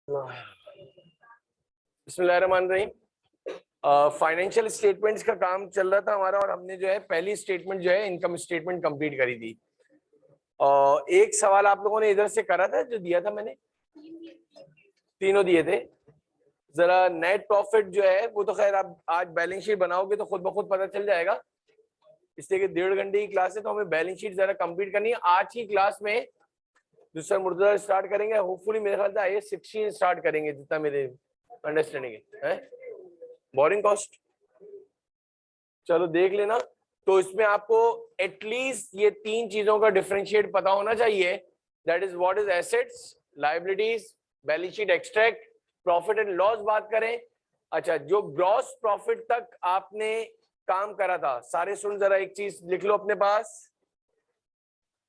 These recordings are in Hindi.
बिस्मिल्लाहिर्रहमानिर्रहीम। फाइनेंशियल स्टेटमेंट्स का काम चल रहा था हमारा और हमने जो है पहली स्टेटमेंट जो है इनकम स्टेटमेंट कंप्लीट करी थी। एक सवाल आप लोगों ने इधर से करा था जो दिया था मैंने, तीनों दिए थे। जरा नेट प्रॉफिट जो है वो तो खैर आप आज बैलेंस शीट बनाओगे तो खुद ब खुद पता चल जाएगा, इसलिए कि 1.5 घंटे की क्लास है तो हमें बैलेंस शीट जरा कंप्लीट करनी है। आज की क्लास में दूसरा मुर्दा स्टार्ट करेंगे, होपफुली मेरे ख्याल से आइए 16 स्टार्ट करेंगे जितना मेरे अंडरस्टैंडिंग है। बोरिंग कॉस्ट चलो देख लेना। तो इसमें आपको एटलीस्ट ये तीन चीजों का डिफरेंशिएट पता होना चाहिए, that is what is assets, liabilities, balance sheet extract, profit and loss बात करें। अच्छा, जो ग्रॉस प्रॉफिट तक आपने काम करा था, सारे सुन जरा एक चीज लिख लो अपने पास।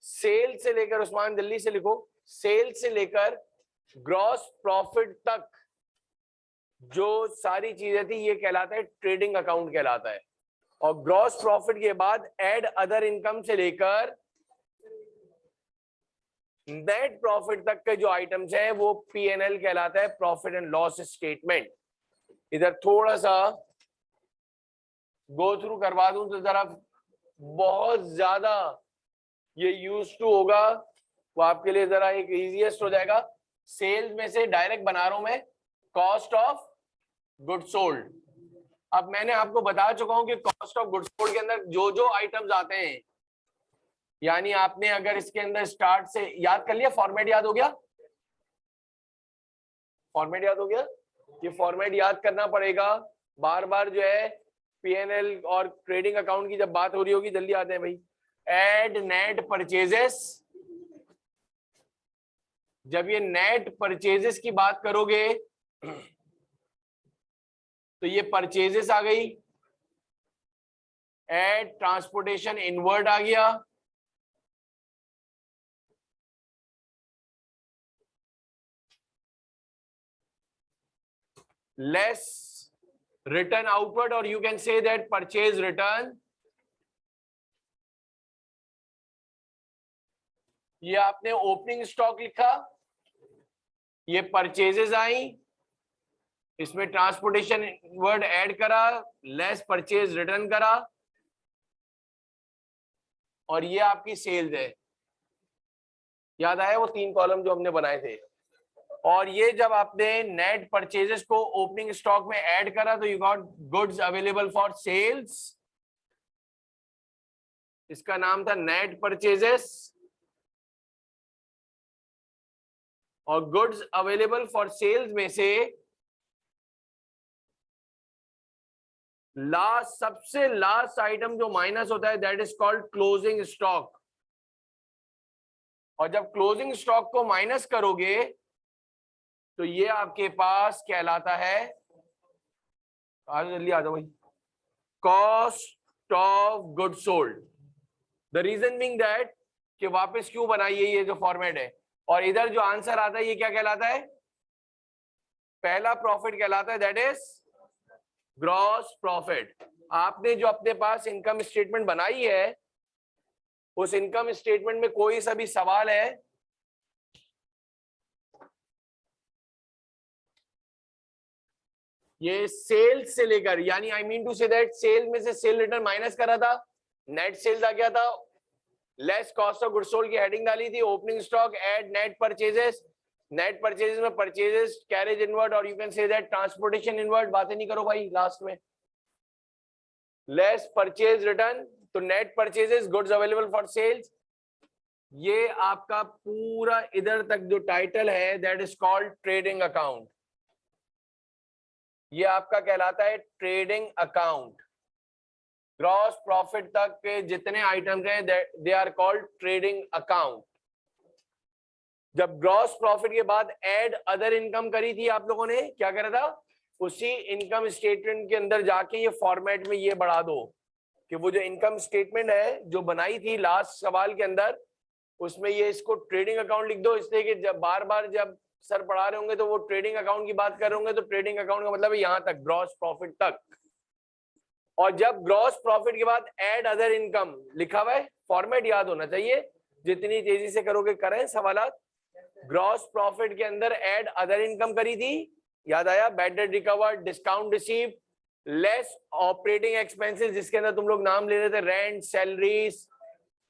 सेल से लेकर, उस्मान जल्दी से लिखो, सेल से लेकर ग्रॉस प्रॉफिट तक जो सारी चीजें थी ये कहलाता है ट्रेडिंग अकाउंट कहलाता है। और ग्रॉस प्रॉफिट के बाद एड अदर इनकम से लेकर नेट प्रॉफिट तक के जो आइटम्स हैं वो पीएनएल कहलाता है, प्रॉफिट एंड लॉस स्टेटमेंट। इधर थोड़ा सा गो थ्रू करवा दूं तो जरा बहुत ज्यादा ये यूज टू होगा, वो आपके लिए जरा एक इजीएस्ट हो जाएगा। सेल्स में से डायरेक्ट बना रहा हूं मैं, कॉस्ट ऑफ गुड सोल्ड। अब मैंने आपको बता चुका हूं कि कॉस्ट ऑफ गुड सोल्ड के अंदर जो जो आइटम्स आते हैं, यानी आपने अगर इसके अंदर स्टार्ट से याद कर लिया, फॉर्मेट याद हो गया, फॉर्मेट याद हो गया, ये फॉर्मेट याद करना पड़ेगा बार बार जो है। पीएनएल और ट्रेडिंग अकाउंट की जब बात हो रही होगी, जल्दी आते हैं भाई। एड नेट परचेजेस, जब ये नेट परचेजेस की बात करोगे तो ये परचेजेस आ गई, एड ट्रांसपोर्टेशन इनवर्ड आ गया, लेस रिटर्न आउटवर्ड, और you can say that purchase return. ये आपने ओपनिंग स्टॉक लिखा, ये परचेजेस आई, इसमें ट्रांसपोर्टेशन वर्ड ऐड करा, लेस परचेज रिटर्न करा, और ये आपकी सेल्स है। याद आया वो तीन कॉलम जो हमने बनाए थे। और ये जब आपने नेट परचेजेस को ओपनिंग स्टॉक में ऐड करा तो you got goods available for sales, इसका नाम था नेट परचेजेस। और गुड्स अवेलेबल फॉर सेल्स में से लास्ट, सबसे लास्ट आइटम जो माइनस होता है that is called closing stock. और जब क्लोजिंग स्टॉक को माइनस करोगे तो ये आपके पास कहलाता है, जल्दी आ जाओ भाई, cost of good sold. The reason being that कि वापस क्यों बनाइए ये जो फॉर्मेट है, और इधर जो आंसर आता है ये क्या कहलाता है, पहला प्रॉफिट कहलाता है, दैट इज ग्रॉस प्रॉफिट। आपने जो अपने पास इनकम स्टेटमेंट बनाई है, उस इनकम स्टेटमेंट में कोई सा भी सवाल है, ये सेल्स से लेकर, यानी I mean to say that sale में से सेल रिटर्न माइनस करा था, नेट सेल्स आ गया था, less cost of goods sold की हेडिंग डाली थी, opening stock, add net purchases, net purchases में परचेजेस, कैरेज इनवर्ड, और you can say that transportation inward. बातें नहीं करो भाई लास्ट में, लेस परचेज रिटर्न, तो net purchases, goods available for sales. ये आपका पूरा इधर तक जो टाइटल है that is called trading account. ये आपका कहलाता है ट्रेडिंग अकाउंट। ग्रॉस प्रॉफिट तक के जितने आइटम्स हैं they are called trading account. जब ग्रॉस प्रॉफिट के बाद एड अदर इनकम करी थी आप लोगों ने, क्या करा था, उसी इनकम स्टेटमेंट के अंदर जाके ये फॉर्मेट में ये बढ़ा दो कि वो जो इनकम स्टेटमेंट है जो बनाई थी लास्ट सवाल के अंदर, उसमें ये इसको ट्रेडिंग अकाउंट लिख दो, इसलिए कि जब बार बार जब सर पढ़ा रहे होंगे तो वो ट्रेडिंग अकाउंट की बात कर रहे होंगे, तो ट्रेडिंग अकाउंट का मतलब है यहां तक, ग्रॉस प्रॉफिट तक। और जब ग्रॉस प्रॉफिट के बाद एड अदर इनकम लिखा हुआ है, फॉर्मेट याद होना चाहिए, जितनी तेजी से करोगे करें सवालात। ग्रॉस प्रॉफिट के अंदर ऐड अदर इनकम करी थी, याद आया, bad debt recovered, discount receive, less operating expenses जिसके अंदर तुम लोग नाम ले रहे थे, rent, salaries,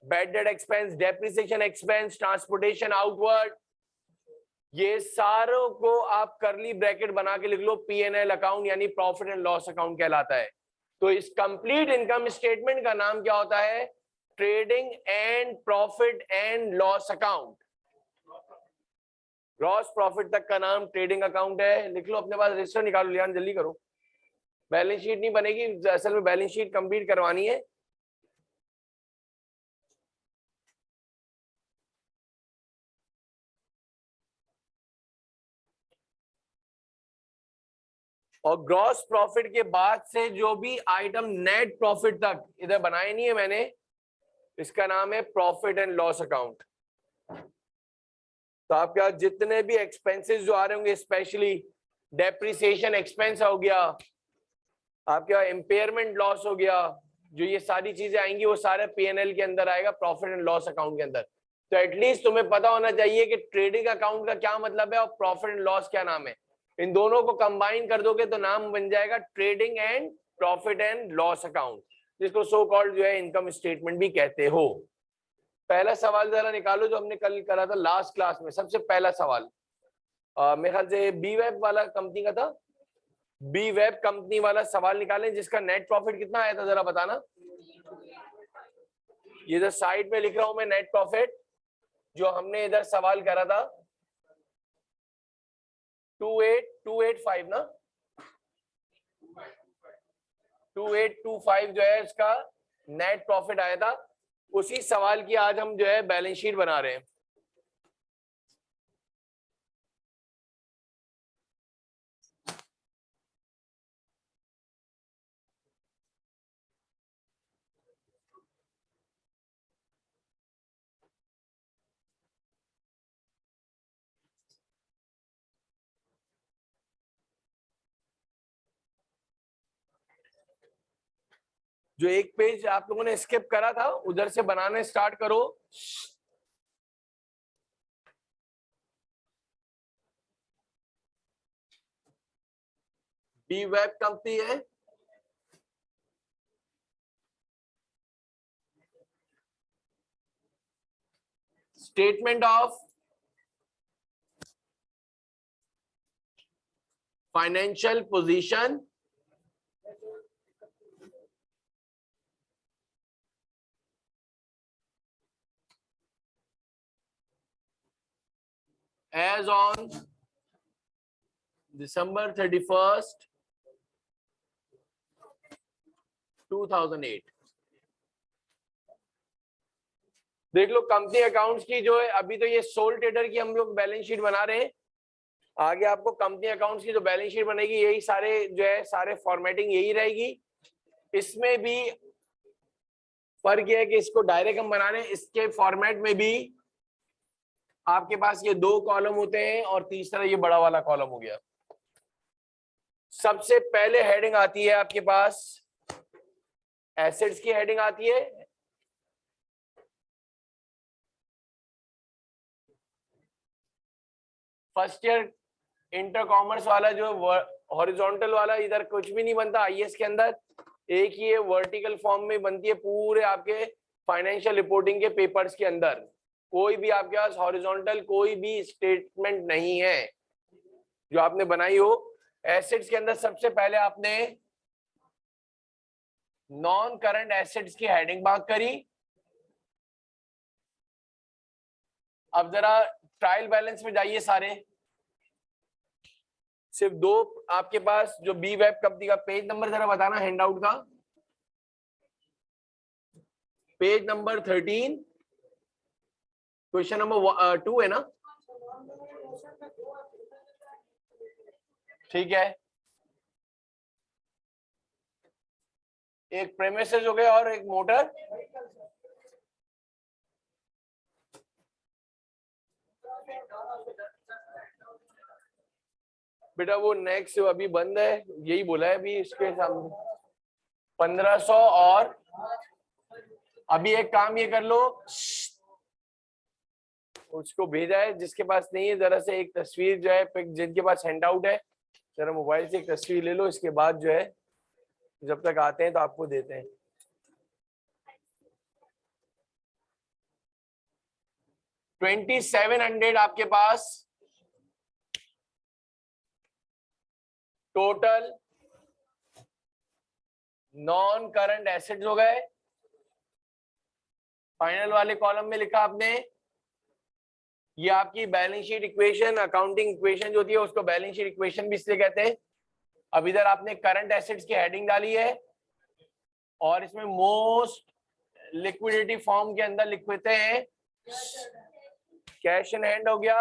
bad debt expense, depreciation expense, transportation outward, ये सारों को आप करली ब्रैकेट बना के लिख लो, P&L अकाउंट यानी प्रॉफिट एंड लॉस अकाउंट कहलाता है। तो इस कंप्लीट इनकम स्टेटमेंट का नाम क्या होता है? Trading and profit and loss account. Gross profit तक का नाम ट्रेडिंग अकाउंट है। लिख लो अपने पास, रजिस्टर निकालो, लियान जल्दी करो, बैलेंस शीट नहीं बनेगी, असल में बैलेंस शीट कंप्लीट करवानी है। और ग्रॉस प्रॉफिट के बाद से जो भी आइटम नेट प्रॉफिट तक इधर बनाए नहीं है मैंने, इसका नाम है प्रॉफिट एंड लॉस अकाउंट। तो आपके जितने भी एक्सपेंसेस जो आ रहे होंगे, स्पेशली डेप्रिसिएशन एक्सपेंस हो गया, आपके इम्पेयरमेंट लॉस हो गया, जो ये सारी चीजें आएंगी वो सारे P&L के अंदर आएगा, प्रॉफिट एंड लॉस अकाउंट के अंदर। तो एटलीस्ट तुम्हें पता होना चाहिए कि ट्रेडिंग अकाउंट का क्या मतलब है और प्रॉफिट एंड लॉस क्या नाम है। इन दोनों को कंबाइन कर दोगे तो नाम बन जाएगा trading and profit and loss account, जिसको सो कॉल्ड जो है इनकम स्टेटमेंट भी कहते हो। पहला सवाल जरा निकालो जो हमने कल करा था लास्ट क्लास में। सबसे पहला सवाल मेरे ख्याल से बी वेब वाला कंपनी का था, बी वेब कंपनी वाला सवाल निकालें जिसका नेट प्रॉफिट कितना आया था, जरा बताना। ये जो साइड में लिख रहा हूं मैं नेट प्रॉफिट, जो हमने इधर सवाल करा था 2825 ना, 2825 जो है इसका नेट प्रॉफिट आया था। उसी सवाल की आज हम जो है बैलेंस शीट बना रहे हैं। जो एक पेज आप लोगों ने स्किप करा था उधर से बनाने स्टार्ट करो। बी वेब कंपनी है, statement of financial position as on December 31st 2008। देख लो कंपनी अकाउंट्स की जो है, अभी तो ये सोल ट्रेडर की हम लोग बैलेंस शीट बना रहे हैं, आगे आपको कंपनी अकाउंट्स की जो बैलेंस शीट बनेगी यही सारे जो है सारे फॉर्मेटिंग यही रहेगी। इसमें भी फर्क यह है कि इसको डायरेक्ट हम बना रहे हैं, इसके फॉर्मेट में भी आपके पास ये दो कॉलम होते हैं और तीसरा ये बड़ा वाला कॉलम हो गया। सबसे पहले हेडिंग आती है आपके पास एसेट्स की हेडिंग आती है, फर्स्ट ईयर इंटर कॉमर्स वाला जो हॉरिजॉन्टल वाला इधर कुछ भी नहीं बनता आईएएस के अंदर, एक ही वर्टिकल फॉर्म में बनती है पूरे आपके फाइनेंशियल रिपोर्टिंग के पेपर्स के अंदर। कोई भी आपके पास हॉरिजॉन्टल कोई भी स्टेटमेंट नहीं है जो आपने बनाई हो। एसेट्स के अंदर सबसे पहले आपने नॉन करंट एसेट्स की हेडिंग बात करी। अब जरा ट्रायल बैलेंस में जाइए सारे, सिर्फ दो आपके पास जो बी वेब कंपनी का पेज नंबर जरा बताना हैंडआउट का, पेज नंबर 13 क्वेश्चन नंबर 2 है ना, ठीक है। एक प्रेमिसेस हो गया और एक मोटर, बेटा वो नेक्स्ट अभी बंद है, यही बोला है अभी इसके सामने 1500। और अभी एक काम ये कर लो, उसको भेजा है, जिसके पास नहीं है जरा से एक तस्वीर जो है, जिनके पास हैंड आउट है जरा मोबाइल से एक तस्वीर ले लो, इसके बाद जो है जब तक आते हैं तो आपको देते हैं। $2700 आपके पास टोटल नॉन करंट एसेट्स हो गए। फाइनल वाले कॉलम में लिखा आपने, ये आपकी balance sheet equation, accounting equation जो होती है उसको बैलेंस शीट इक्वेशन भी इसलिए कहते हैं। अब इधर आपने करंट एसेट्स की हेडिंग डाली है और इसमें मोस्ट लिक्विडिटी फॉर्म के अंदर लिखते हैं कैश इन हैंड हो गया,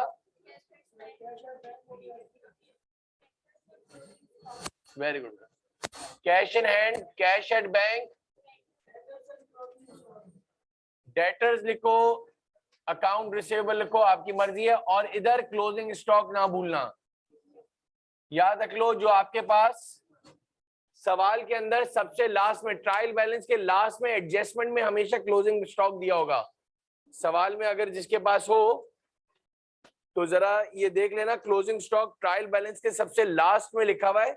very good, cash in hand, cash at bank, debtors लिखो, अकाउंट रिसीवेबल लिखो, आपकी मर्जी है। और इधर क्लोजिंग स्टॉक ना भूलना, याद रख लो जो आपके पास सवाल के अंदर सबसे लास्ट में ट्रायल बैलेंस के लास्ट में एडजस्टमेंट में हमेशा क्लोजिंग स्टॉक दिया होगा। सवाल में अगर जिसके पास हो तो जरा ये देख लेना, क्लोजिंग स्टॉक ट्रायल बैलेंस के सबसे लास्ट में लिखा हुआ है।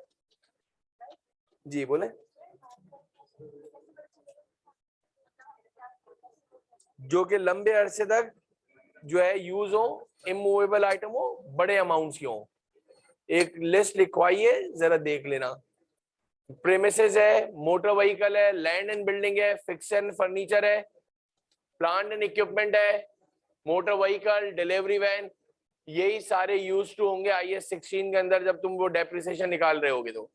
जी बोले। जो कि लंबे अरसे तक जो है यूज हो, इमूवेबल आइटम हो, बड़े अमाउंट्स की हो। एक लिस्ट लिखवाइए जरा देख लेना। प्रेमिसेस है, मोटर व्हीकल है, लैंड एंड बिल्डिंग है, फिक्स एंड फर्नीचर है, प्लांट एंड इक्विपमेंट है, मोटर व्हीकल, डिलीवरी वैन, यही सारे यूज टू होंगे IAS 16 के अंदर जब तुम वो डेप्रिसिएशन निकाल रहे होगे तो।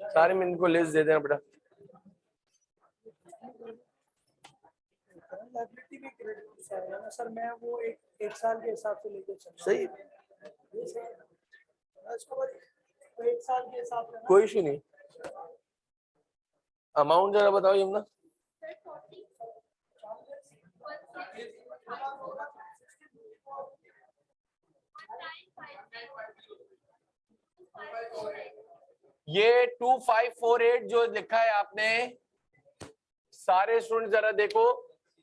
सारे में इनको लिस्ट दे देना बेटा। सर मैं वो एक साल के हिसाब से लेके चल सही, एक साल के हिसाब से कोई इशू नहीं। अमाउंट जरा बताओ यमुना। ये 2548 जो लिखा है आपने, सारे स्टूडेंट जरा देखो,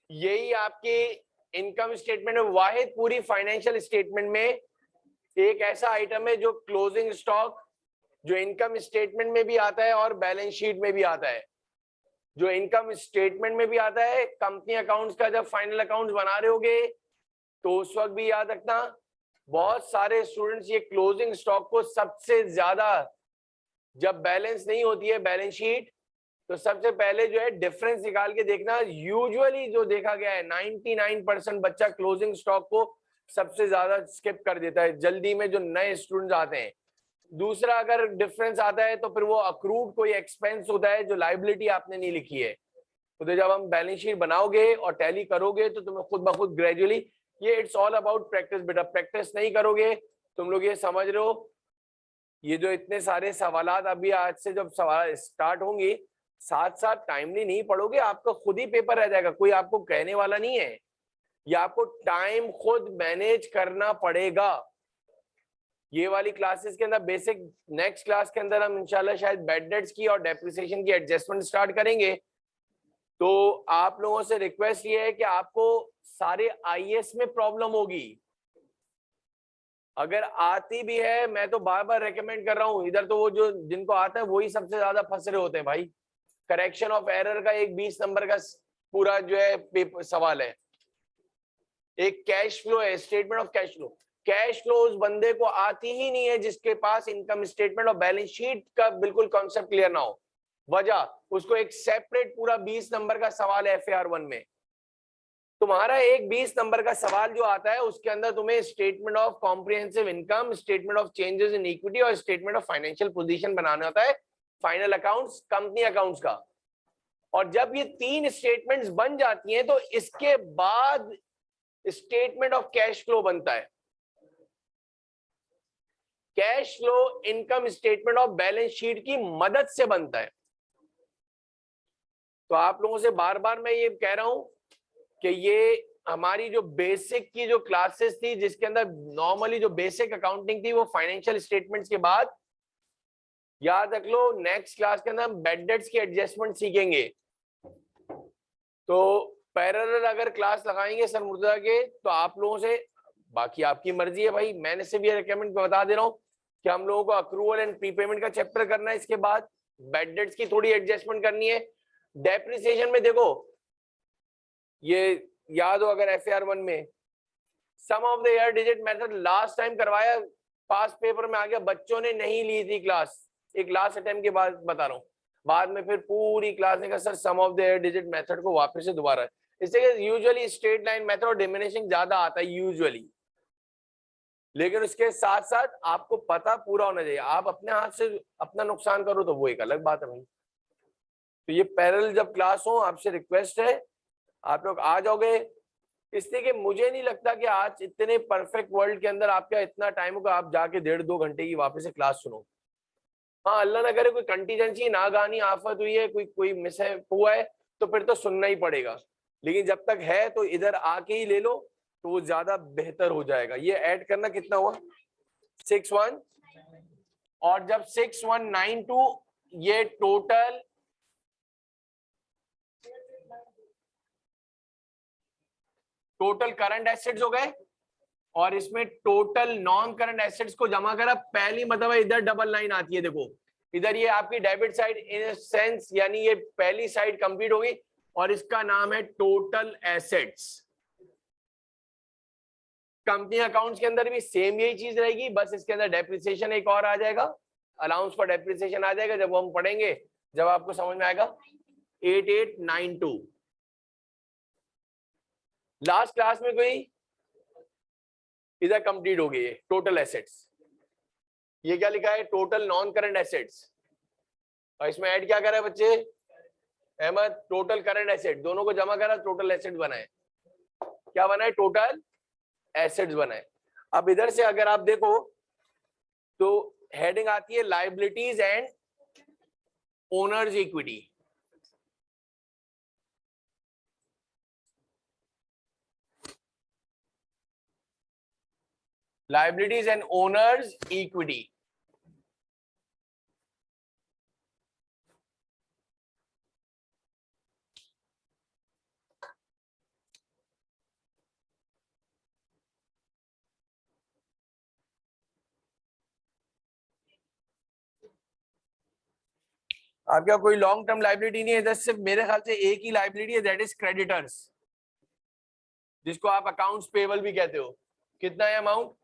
यही आपकी इनकम स्टेटमेंट में वाहिद पूरी फाइनेंशियल स्टेटमेंट में एक ऐसा आइटम है जो क्लोजिंग स्टॉक, जो इनकम स्टेटमेंट में भी आता है और बैलेंस शीट में भी आता है। जो इनकम स्टेटमेंट में भी आता है, कंपनी अकाउंट्स का जब फाइनल अकाउंट्स बना रहे होगे तो उस वक्त भी याद रखना। बहुत सारे स्टूडेंट्स ये क्लोजिंग स्टॉक को सबसे ज्यादा, जब बैलेंस नहीं होती है बैलेंस शीट, तो सबसे पहले जो है डिफरेंस निकाल के देखना। यूजुअली जो देखा गया है 99% बच्चा क्लोजिंग स्टॉक को सबसे ज्यादा स्किप कर देता है जल्दी में जो नए स्टूडेंट्स आते हैं। दूसरा, अगर डिफरेंस आता है तो फिर वो अक्रूड कोई एक्सपेंस होता है जो लाइबिलिटी आपने नहीं लिखी है। तो जब हम बैलेंस शीट बनाओगे और टैली करोगे तो तुम्हें खुद ब खुद ग्रेजुअली, ये इट्स ऑल अबाउट प्रैक्टिस बेटा। प्रैक्टिस नहीं करोगे, तुम लोग ये समझ रहे हो, ये जो इतने सारे सवालात अभी आज से जब सवाल स्टार्ट होंगे, साथ साथ टाइमली नहीं पढ़ोगे, आपका खुद ही पेपर रह जाएगा, कोई आपको कहने वाला नहीं है। ये आपको टाइम खुद मैनेज करना पड़ेगा। ये वाली क्लासेस के अंदर बेसिक, नेक्स्ट क्लास के अंदर हम इंशाल्लाह शायद बेड डेट्स की और डेप्रिसिएशन की एडजस्टमेंट स्टार्ट करेंगे। तो आप लोगों से रिक्वेस्ट ये है कि आपको सारे IAS में प्रॉब्लम होगी, अगर आती भी है, मैं तो बार बार रेकमेंड कर रहा हूं, इधर तो वो जो जिनको आता है वही सबसे ज्यादा फंस रहे होते हैं भाई। करेक्शन ऑफ एरर का एक 20 नंबर का पूरा जो है पेपर सवाल है। एक कैश फ्लो है, statement of cash flow. Cash flow उस बंदे को आती ही नहीं है जिसके पास इनकम स्टेटमेंट और बैलेंस शीट का बिल्कुल कॉन्सेप्ट क्लियर ना हो। वजह, उसको एक सेपरेट पूरा 20 नंबर का सवाल है FAR 1 में। तुम्हारा एक 20 नंबर का सवाल जो आता है उसके अंदर तुम्हें statement of comprehensive income, statement of changes in equity और स्टेटमेंट ऑफ फाइनेंशियल पोजीशन बनाना होता है, फाइनल अकाउंट्स, कंपनी अकाउंट्स का। और जब ये 3 स्टेटमेंट्स बन जाती हैं तो इसके बाद स्टेटमेंट ऑफ कैश फ्लो बनता है। Cash flow income statement of balance sheet की मदद से बनता है। तो आप लोगों से बार बार मैं ये कह रहा हूं कि ये हमारी जो बेसिक की जो क्लासेस थी, जिसके अंदर नॉर्मली जो बेसिक अकाउंटिंग थी वो फाइनेंशियल स्टेटमेंट्स के बाद, याद रख लो नेक्स्ट क्लास के अंदर हम बेड डेट्स की एडजस्टमेंट सीखेंगे। तो पैरेलल अगर क्लास लगाएंगे सर मुर्तजा के तो आप लोगों से, बाकी आपकी मर्जी है भाई, मैंने से भी रिकमेंड बता दे रहा हूँ कि हम लोगों को अक्रूवल एंड प्रीपेमेंट का चैप्टर करना है, इसके बाद बैड डेट्स की थोड़ी एडजस्टमेंट करनी है। डेप्रिसिएशन में देखो, ये याद हो अगर FAR1 में sum of the year digit method last time करवाया, पास पेपर में आ गया, बच्चों ने नहीं ली थी क्लास, एक लास्ट अटेम्प्ट के बाद बता रहा हूँ, बाद में फिर पूरी क्लास ने कहा sir sum of the year digit method को वापस से दोबारा, इससे यूजुअली स्ट्रेट लाइन मेथड और डिमिनिशिंग ज्यादा आता है यूजुअली, लेकिन उसके साथ साथ आपको पता पूरा होना चाहिए, आप अपने हाथ से अपना नुकसान करो तो वो एक अलग बात है भाई। तो ये पैरेलल जब क्लास हो, आपसे रिक्वेस्ट है आप लोग आ जाओगे, इसलिए कि मुझे नहीं लगता कि आज इतने परफेक्ट वर्ल्ड के अंदर आपका इतना टाइम होगा आप जाके 1.5-2 घंटे की वापस से क्लास सुनो। हाँ अल्लाह ना करे कोई कंटीजेंसी नागानी आफत हुई है, कोई मिस हुआ है तो फिर तो सुनना ही पड़ेगा, लेकिन जब तक है तो इधर आके ही ले लो तो वो ज्यादा बेहतर हो जाएगा। ये ऐड करना कितना हुआ 61, और जब 6192 ये टोटल करंट एसेट्स हो गए, और इसमें टोटल नॉन करंट एसेट्स को जमा करा, पहली मतलब इधर डबल लाइन आती है, देखो इधर ये आपकी डेबिट साइड इन सेंस, यानी ये पहली साइड कंप्लीट होगी और इसका नाम है टोटल एसेट्स। कंपनी अकाउंट्स के अंदर भी सेम यही चीज रहेगी, बस इसके अंदर डेप्रिसिएशन एक और आ जाएगा, अलाउंस फॉर डेप्रिसिएशन आ जाएगा, जब हम पढ़ेंगे जब आपको समझ में आएगा 8892। लास्ट क्लास में कोई इधर कंप्लीट हो गई है टोटल एसेट्स, ये क्या लिखा है टोटल नॉन करंट एसेट्स, और इसमें ऐड क्या करा है बच्चे अहमद, टोटल करंट एसेट, दोनों को जमा करा टोटल एसेट बनाए, क्या बना है टोटल एसेट्स बनाए। अब इधर से अगर आप देखो तो हेडिंग आती है liabilities and owners equity, liabilities and owners equity। आपका कोई लॉन्ग टर्म लाइबिलिटी नहीं है इधर, सिर्फ मेरे ख्याल से एक ही लाइबिलिटी है, दैट इज क्रेडिटर्स, जिसको आप अकाउंट्स पेबल भी कहते हो। कितना है अमाउंट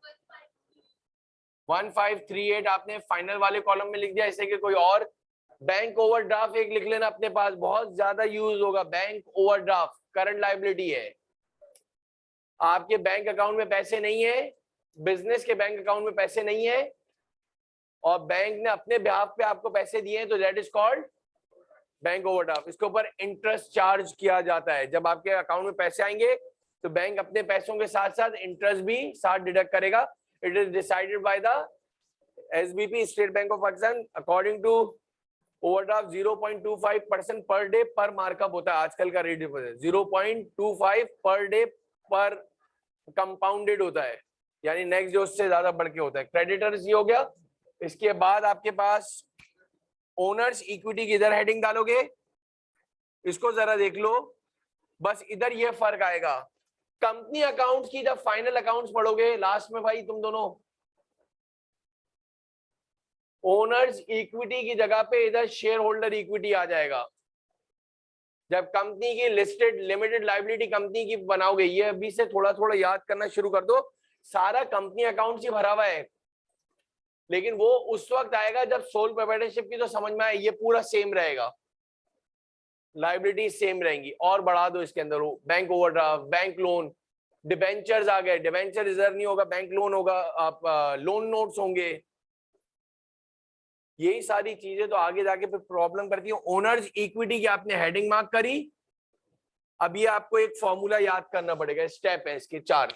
1538, आपने फाइनल वाले कॉलम में लिख दिया, ऐसे कि कोई और बैंक ओवरड्राफ्ट एक लिख लेना अपने पास, बहुत ज्यादा यूज होगा। बैंक ओवरड्राफ्ट करंट लाइबिलिटी है, आपके बैंक अकाउंट में पैसे नहीं है, बिजनेस के बैंक अकाउंट में पैसे नहीं है और बैंक ने अपने बिहाफ पे आपको पैसे दिए हैं, तो that is called bank overdraft. इसके ऊपर इंटरेस्ट चार्ज किया जाता है, जब आपके अकाउंट में पैसे आएंगे तो बैंक अपने पैसों के साथ साथ इंटरेस्ट भी साथ डिडक्ट करेगा। It is decided by the SBP state bank of Pakistan according to overdraft 0.25% per day पर मार्कअप होता है, आजकल का रेट 0.25 पर डे पर कंपाउंडेड होता है, यानी नेक्स्ट जो उससे ज्यादा बढ़ के होता है। क्रेडिटर्स ये हो गया, इसके बाद आपके पास ओनर्स इक्विटी की इधर हेडिंग डालोगे, इसको जरा देख लो, बस इधर ये फर्क आएगा। कंपनी अकाउंट्स की जब फाइनल अकाउंट्स पढ़ोगे लास्ट में भाई तुम दोनों, ओनर्स इक्विटी की जगह पे इधर शेयर होल्डर इक्विटी आ जाएगा। जब कंपनी की लिस्टेड लिमिटेड लायबिलिटी कंपनी की बनाओगे, ये अभी से थोड़ा थोड़ा याद करना शुरू कर दो, सारा कंपनी अकाउंट ही भरा हुआ है, लेकिन वो उस वक्त आएगा जब सोल प्रोप्राइटरशिप की तो समझ में आए, ये पूरा सेम रहेगा, लायबिलिटी सेम रहेंगी। और बढ़ा दो इसके अंदर bank overdraft, bank loan, debentures आ गए, डिबेंचर रिजर्व नहीं होगा, बैंक लोन होगा, आप लोन नोट्स होंगे, यही सारी चीजें तो आगे जाके फिर प्रॉब्लम करती है। ओनर्स इक्विटी की आपने हेडिंग मार्क करी, अब ये आपको एक फॉर्मूला याद करना पड़ेगा, स्टेप है इसके 4।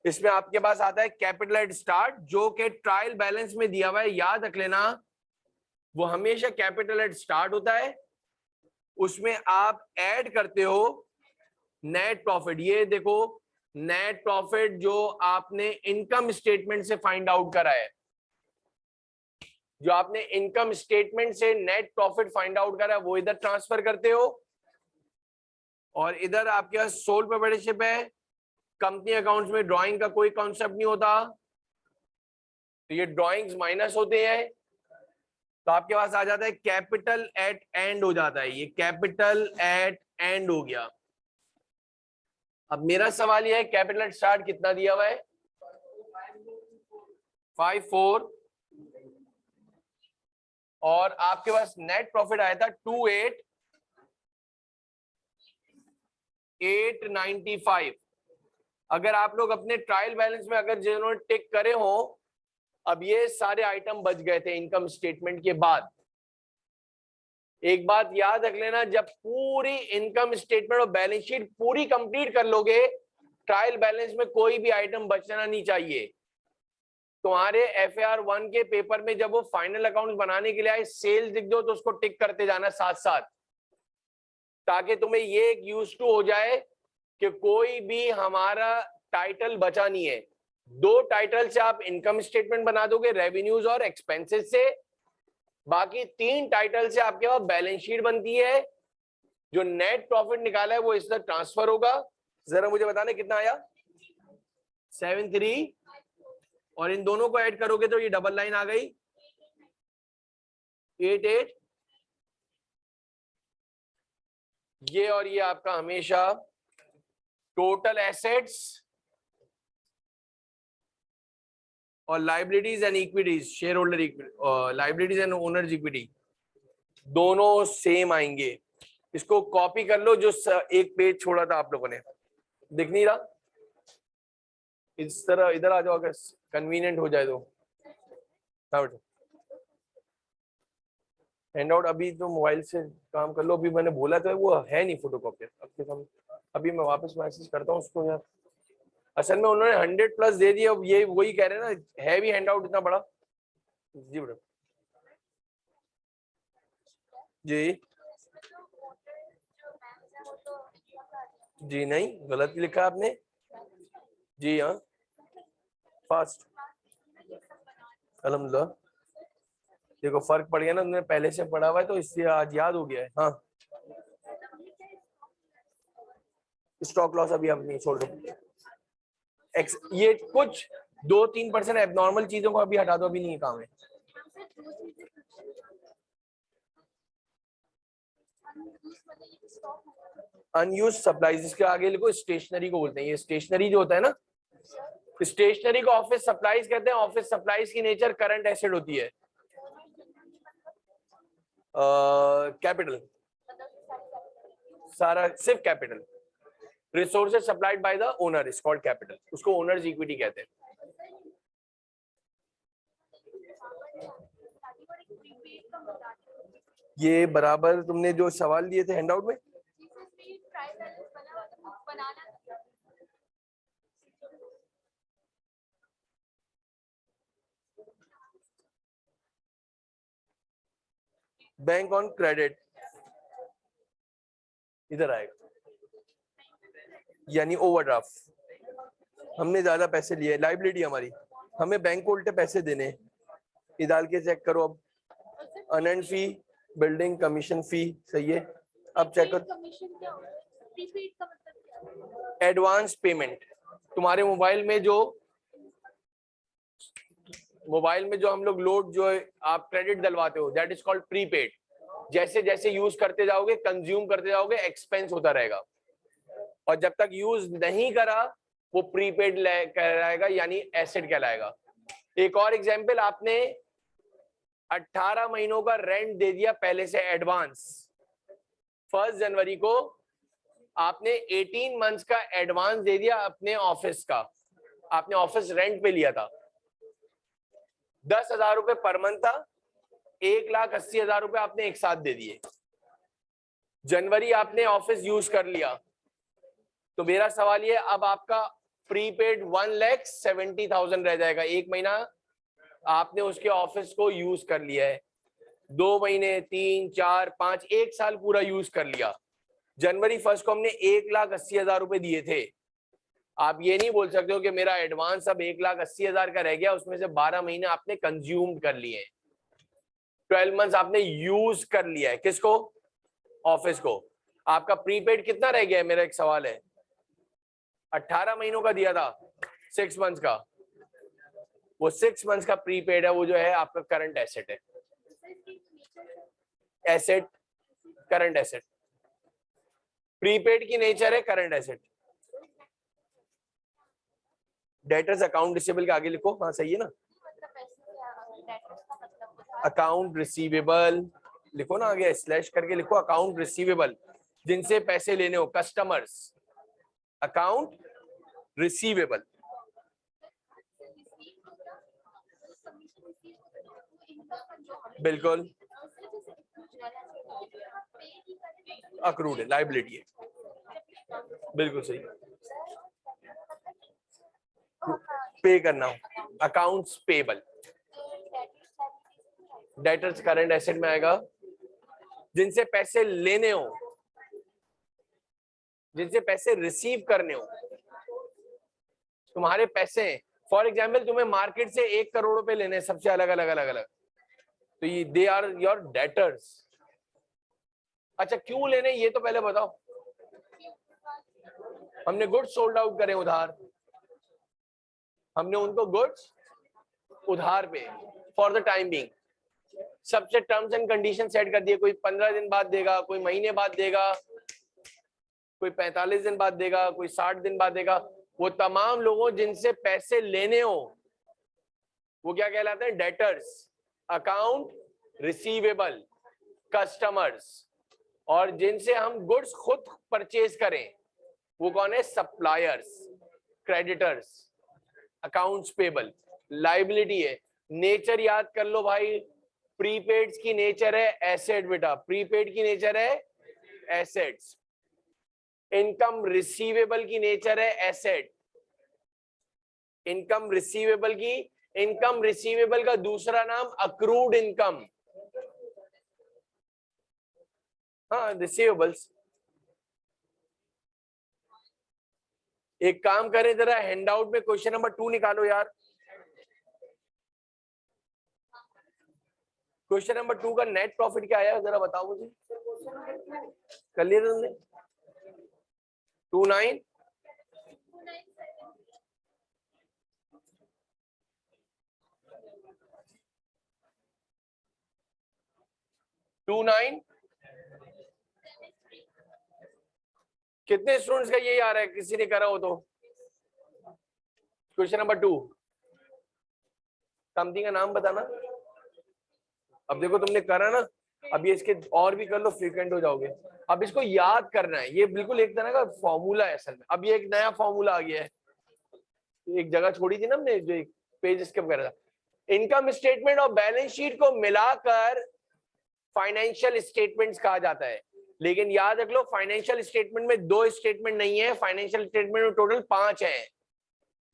इसमें आपके पास आता है कैपिटल एट स्टार्ट, जो कि ट्रायल बैलेंस में दिया हुआ है, याद रख लेना वो हमेशा कैपिटल एट स्टार्ट होता है, उसमें आप ऐड करते हो नेट प्रॉफिट। ये देखो नेट प्रॉफिट जो आपने इनकम स्टेटमेंट से फाइंड आउट करा है, जो आपने इनकम स्टेटमेंट से नेट प्रॉफिट फाइंड आउट करा है वो इधर ट्रांसफर करते हो, और इधर आपके पास सोल प्रोप्राइटरशिप है, कंपनी अकाउंट्स में ड्राइंग का कोई कॉन्सेप्ट नहीं होता, तो ये ड्राइंग्स माइनस होते हैं, तो आपके पास आ जाता है कैपिटल एट एंड हो जाता है, ये कैपिटल एट एंड हो गया। अब मेरा सवाल ये है कैपिटल एट स्टार्ट कितना दिया हुआ है 54, और आपके पास नेट प्रॉफिट आया था 28,895। अगर आप लोग अपने ट्रायल बैलेंस में अगर जिन्होंने टिक करे हो, अब ये सारे आइटम बच गए थे इनकम स्टेटमेंट के बाद। एक बात याद रख लेना, जब पूरी इनकम स्टेटमेंट और बैलेंस शीट पूरी कंप्लीट कर लोगे, ट्रायल बैलेंस में कोई भी आइटम बचना नहीं चाहिए। तुम्हारे FAR 1 के पेपर में जब वो फाइनल अकाउंट बनाने के लिए आए, सेल्स लिख दो तो उसको टिक करते जाना साथ साथ, ताकि तुम्हें ये एक यूज टू हो जाए कि कोई भी हमारा टाइटल बचा नहीं है। 2 टाइटल से आप इनकम स्टेटमेंट बना दोगे, रेवेन्यूज और एक्सपेंसेस से, बाकी 3 टाइटल से आपके पास बैलेंस शीट बनती है। जो नेट प्रॉफिट निकाला है वो इस तरह ट्रांसफर होगा। जरा मुझे बताने कितना आया 73, और इन दोनों को ऐड करोगे तो ये डबल लाइन आ गई 88। ये और ये आपका हमेशा टोटल एसेट्स और liabilities and equities, share holder equity, liabilities and owners equity दोनों सेम आएंगे। इसको कॉपी कर लो, जो एक पेज छोड़ा था आप लोगों ने, दिख नहीं रहा, इस तरह इधर आ जाओ अगर कन्वीनियंट हो जाए तो। हैंड आउट अभी तो मोबाइल से काम कर लो, अभी मैंने बोला था वो है नहीं फोटोकॉपी, अभी मैं वापस मैसेज करता हूँ उसको यार। असल में उन्होंने 100+ दे दिया, अब ये वही कह रहे हैं ना, है भी हैंड आउट इतना बड़ा। जी बेटा जी जी, नहीं गलत लिखा आपने जी, हाँ फास्ट अल्हम्दुलिल्लाह। देखो फर्क पड़ गया ना, तुमने पहले से पढ़ा हुआ है तो इसलिए आज याद हो गया है। हाँ स्टॉक लॉस अभी हम नहीं छोड़ दो, ये कुछ 2-3% एबनॉर्मल चीजों को अभी हटा दो, अभी नहीं काम है। अनयूज सप्लाईज, इसके आगे लिखो स्टेशनरी को बोलते हैं। ये स्टेशनरी जो होता है ना, स्टेशनरी को ऑफिस सप्लाईज कहते हैं। ऑफिस सप्लाईज की नेचर करंट एसेट होती है। कैपिटल, सारा सिर्फ capital. Resources supplied by the owner is called capital, उसको ओनर्स इक्विटी कहते हैं। ये बराबर तुमने जो सवाल दिए थे हैंडआउट में, बैंक ऑन क्रेडिट इधर आएगा, यानी ओवरड्राफ्ट। हमने ज्यादा पैसे लिए, लाइबिलिटी हमारी, हमें बैंक को उल्टे पैसे देने। ये डाल के चेक करो अब, अनएंड फी, बिल्डिंग कमीशन फी, सही है। अब चेक करो एडवांस पेमेंट। तुम्हारे मोबाइल में जो हम लोग लोड जो आप क्रेडिट डलवाते हो, दैट इज कॉल्ड प्रीपेड। जैसे जैसे यूज करते जाओगे, कंज्यूम करते जाओगे, एक्सपेंस होता रहेगा, और जब तक यूज नहीं करा वो प्रीपेड कहलाएगा, यानी एसेट कहलाएगा। एक और एग्जांपल, आपने 18 महीनों का रेंट दे दिया पहले से एडवांस, 1 जनवरी को आपने 18 मंथ्स का एडवांस दे दिया अपने ऑफिस का। आपने ऑफिस रेंट पे लिया था, 10,000 रुपए पर मंथ था, 1,80,000 रुपए आपने एक साथ दे दिए। जनवरी आपने ऑफिस यूज कर लिया, तो मेरा सवाल ये, अब आपका प्रीपेड 1,70,000 रह जाएगा। एक महीना आपने उसके ऑफिस को यूज कर लिया है, 2 महीने, 3, 4, 5, 1 साल पूरा यूज कर लिया। जनवरी 1 को हमने 1,80,000 रुपए दिए थे। आप ये नहीं बोल सकते हो कि मेरा एडवांस अब 1,80,000 का रह गया, उसमें से 12 महीने आपने कंज्यूम कर लिए, 12 मंथ्स आपने यूज कर लिया है। किसको? ऑफिस को। आपका प्रीपेड कितना रह गया है, मेरा एक सवाल है। 18 महीनों का दिया था, 6 मंथ्स का, वो 6 मंथ्स का प्रीपेड है, वो जो है आपका करंट एसेट है। एसेट, करंट एसेट, प्रीपेड की नेचर है current asset. Debtors account receivable के आगे लिखो, हाँ सही है ना, अकाउंट रिसीवेबल लिखो ना, आगे स्लैश करके लिखो, अकाउंट रिसीवेबल, जिनसे पैसे लेने हो, कस्टमर्स, अकाउंट रिसीवेबल। बिल्कुल, अक्रूड है, लाइबिलिटी है, बिल्कुल सही, पे करना हो, accounts payable. Debtors current asset में आएगा, जिनसे पैसे लेने हो, जिनसे पैसे रिसीव करने हो, तुम्हारे पैसे, फॉर एग्जाम्पल तुम्हें मार्केट से 1 करोड़ रुपए लेने हैं, सबसे अलग अलग अलग अलग, तो ये दे आर योर डेटर्स। अच्छा क्यों लेने, ये तो पहले बताओ। हमने गुड्स सोल्ड आउट करे उधार, हमने उनको गुड्स उधार पे फॉर द टाइम बीइंग, सबसे टर्म्स एंड कंडीशन सेट कर दिए, कोई 15 दिन बाद देगा, कोई महीने बाद देगा, कोई 45 दिन बाद देगा, कोई 60 दिन बाद देगा। वो तमाम लोगों जिनसे पैसे लेने हो वो क्या कहलाते हैं, डेटर्स, अकाउंट रिसीवेबल, कस्टमर्स। और जिनसे हम गुड्स खुद परचेज करें वो कौन है, suppliers, creditors, accounts payable. Liability है, नेचर याद कर लो भाई, प्रीपेड की नेचर है एसेट बेटा, प्रीपेड की नेचर है एसेट्स, इनकम रिसीवेबल की नेचर है एसेट, इनकम रिसीवेबल की, इनकम रिसीवेबल का दूसरा नाम अक्रूड इनकम, हाँ रिसीवेबल्स। एक काम करें जरा, हैंडआउट में क्वेश्चन नंबर 2 निकालो यार। क्वेश्चन नंबर 2 का नेट प्रॉफिट क्या आया जरा बताओ मुझे, कर लिया तुमने? 29 29 कितने स्टूडेंट्स का यही आ रहा है, किसी ने करा हो तो? क्वेश्चन नंबर 2 कंपनी का नाम बताना। अब देखो तुमने करा ना, अब ये इसके और भी कर लो, फ्रीक्वेंट हो जाओगे। अब इसको याद करना है, ये बिल्कुल एक तरह का फॉर्मूला है असल में। अब ये एक नया फॉर्मूला आ गया है, एक जगह छोड़ी थी ना हमने, जो एक पेज स्किप कर रहा था। इनकम स्टेटमेंट और बैलेंस शीट को मिलाकर फाइनेंशियल स्टेटमेंट्स कहा जाता है। लेकिन याद रख लो, फाइनेंशियल स्टेटमेंट में 2 स्टेटमेंट नहीं है, फाइनेंशियल स्टेटमेंट में टोटल 5 है।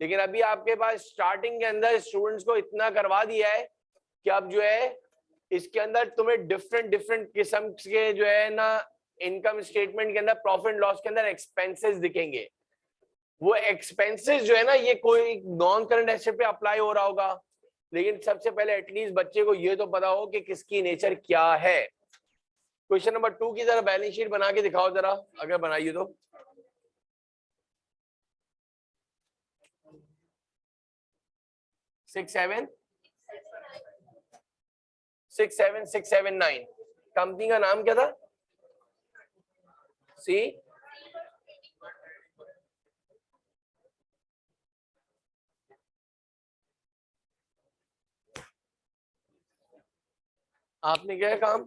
लेकिन अभी आपके पास स्टार्टिंग के अंदर स्टूडेंट्स को इतना करवा दिया है कि अब जो है इसके अंदर तुम्हें डिफरेंट डिफरेंट किस्म के जो है ना, इनकम स्टेटमेंट के अंदर, प्रॉफिट लॉस के अंदर एक्सपेंसेस दिखेंगे। वो एक्सपेंसेस जो है ना, ये कोई नॉन करंट एसेट पे अप्लाई हो रहा होगा, लेकिन सबसे पहले एटलीस्ट बच्चे को ये तो पता हो कि किसकी नेचर क्या है। क्वेश्चन नंबर 2 की जरा बैलेंस शीट बना के दिखाओ जरा, अगर बनाइए तो। सिक्स सेवन 9 कंपनी का नाम क्या था? सी आपने क्या है काम,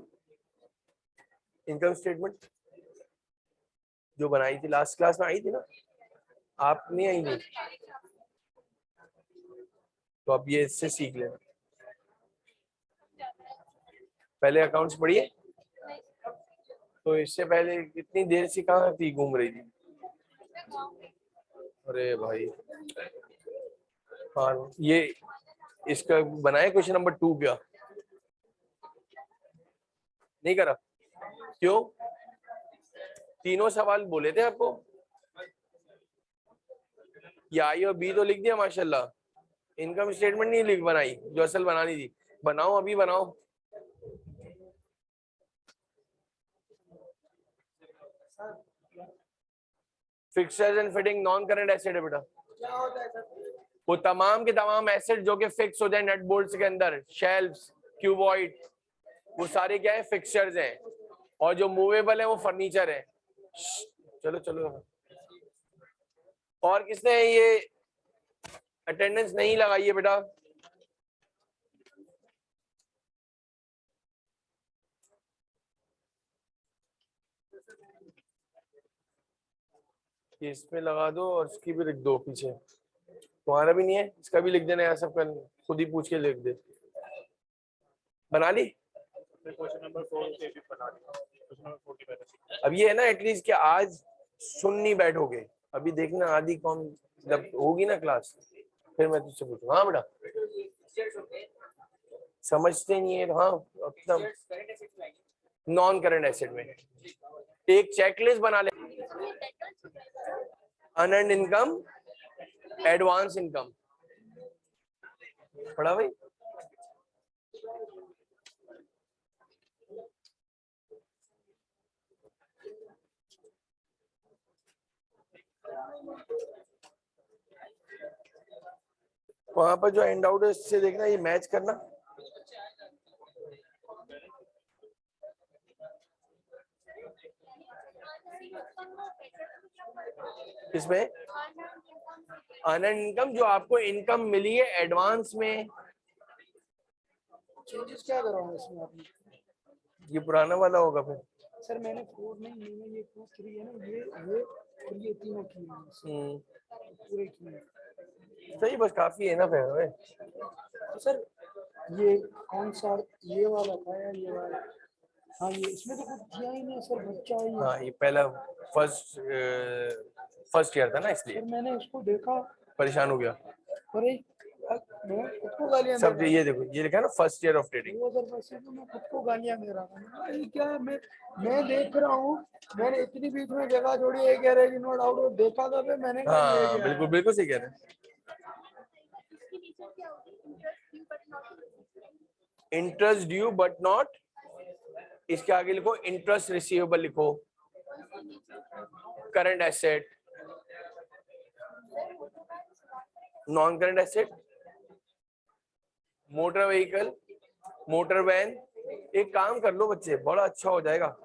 इनकम स्टेटमेंट जो बनाई थी लास्ट क्लास में, आई थी ना? आप नहीं आई थी, तो अब ये इससे सीख लेना। पहले अकाउंट्स पढ़िए, तो इससे पहले इतनी देर से कहाँ थी, घूम रही थी? अरे भाई हाँ, ये इसका बनाए क्वेश्चन नंबर 2 क्या नहीं करा? क्यों? तीनों सवाल बोले थे आपको, ये आई और बी तो लिख दिया माशाल्लाह, इनकम स्टेटमेंट नहीं लिख बनाई जो असल बनानी थी। बनाओ, अभी बनाओ। Fixtures and fitting non current asset है बेटा। क्या होता है सर? वो तमाम के तमाम एसेट जो कि फिक्स हो जाए नट बोल्ट्स के अंदर, शेल्व्स, क्यूबॉइड, वो सारे क्या है, फिक्सचर्स हैं। और जो मूवेबल है वो फर्नीचर है। चलो चलो। और किसने ये अटेंडेंस नहीं लगाई है बेटा? इसमें लगा दो और इसकी भी लिख दो पीछे। तुम्हारा भी नहीं है, इसका भी लिख देना यार, सबका खुद ही पूछ के लिख दे। बना ली? क्वेश्चन नंबर 4 से भी बना लिया। क्वेश्चन नंबर 4 की पहले अब ये है ना एटलीस्ट कि आज सुन नहीं बैठोगे। अभी देखना आदि कौन जब होगी ना क्लास, फिर मैं तुझसे पूछूंगा। हाँ बेटा, समझते नहीं है? हाँ, एकदम नॉन करंट एसेट में एक चेकलिस्ट बना ले। अनअर्न्ड इनकम, एडवांस इनकम पढ़ा भाई? वहां पर जो एंड आउट है उससे देखना, ये मैच करना। इसमें अनअर्न्ड इनकम जो आपको इनकम मिली है एडवांस में। चेंजेस क्या कराऊंगा इसमें आपने? ये पुराना वाला होगा फिर। सर मैंने 4 नहीं, मैंने ये 2 3 है ना, ये और ये तीनों किए हैं पूरे किए हैं। सही, बस काफी है ना फिर। तो सर ये कौन सा, ये वाला था या ये वाला? हाँ ये इसमें तो कुछ किया ही नहीं है सर, बच्चा ही है। हाँ, ये पहला फर्स्ट ईयर था ना, इसलिए सर मैंने इसको देखा, परेशान हो गया। अरे मैं खुद को गालियां दे सब रहा ये देखो, ये लिखा है ना फर्स्ट ईयर ऑफ ट्रेडिंग। 2000 तो मैं खुद को गालियां दे रहा था। ये क्या है, मैं देख रहा हूँ, मैंने इतनी बीच में जगह छोड़ी है, कह रहे कि नोट आउट देखा था फिर मैंने कहा ये हाँ क्या बिल्कुल है? बिल्कुल सही कह रहे हैं। इंटरेस्ट ड्यू बट नॉट, इसके आगे लिखो इंटरेस्ट रिसीवेबल, लिखो current asset, non current asset, motor vehicle, motor van. एक काम कर लो बच्चे, बड़ा अच्छा हो जाएगा।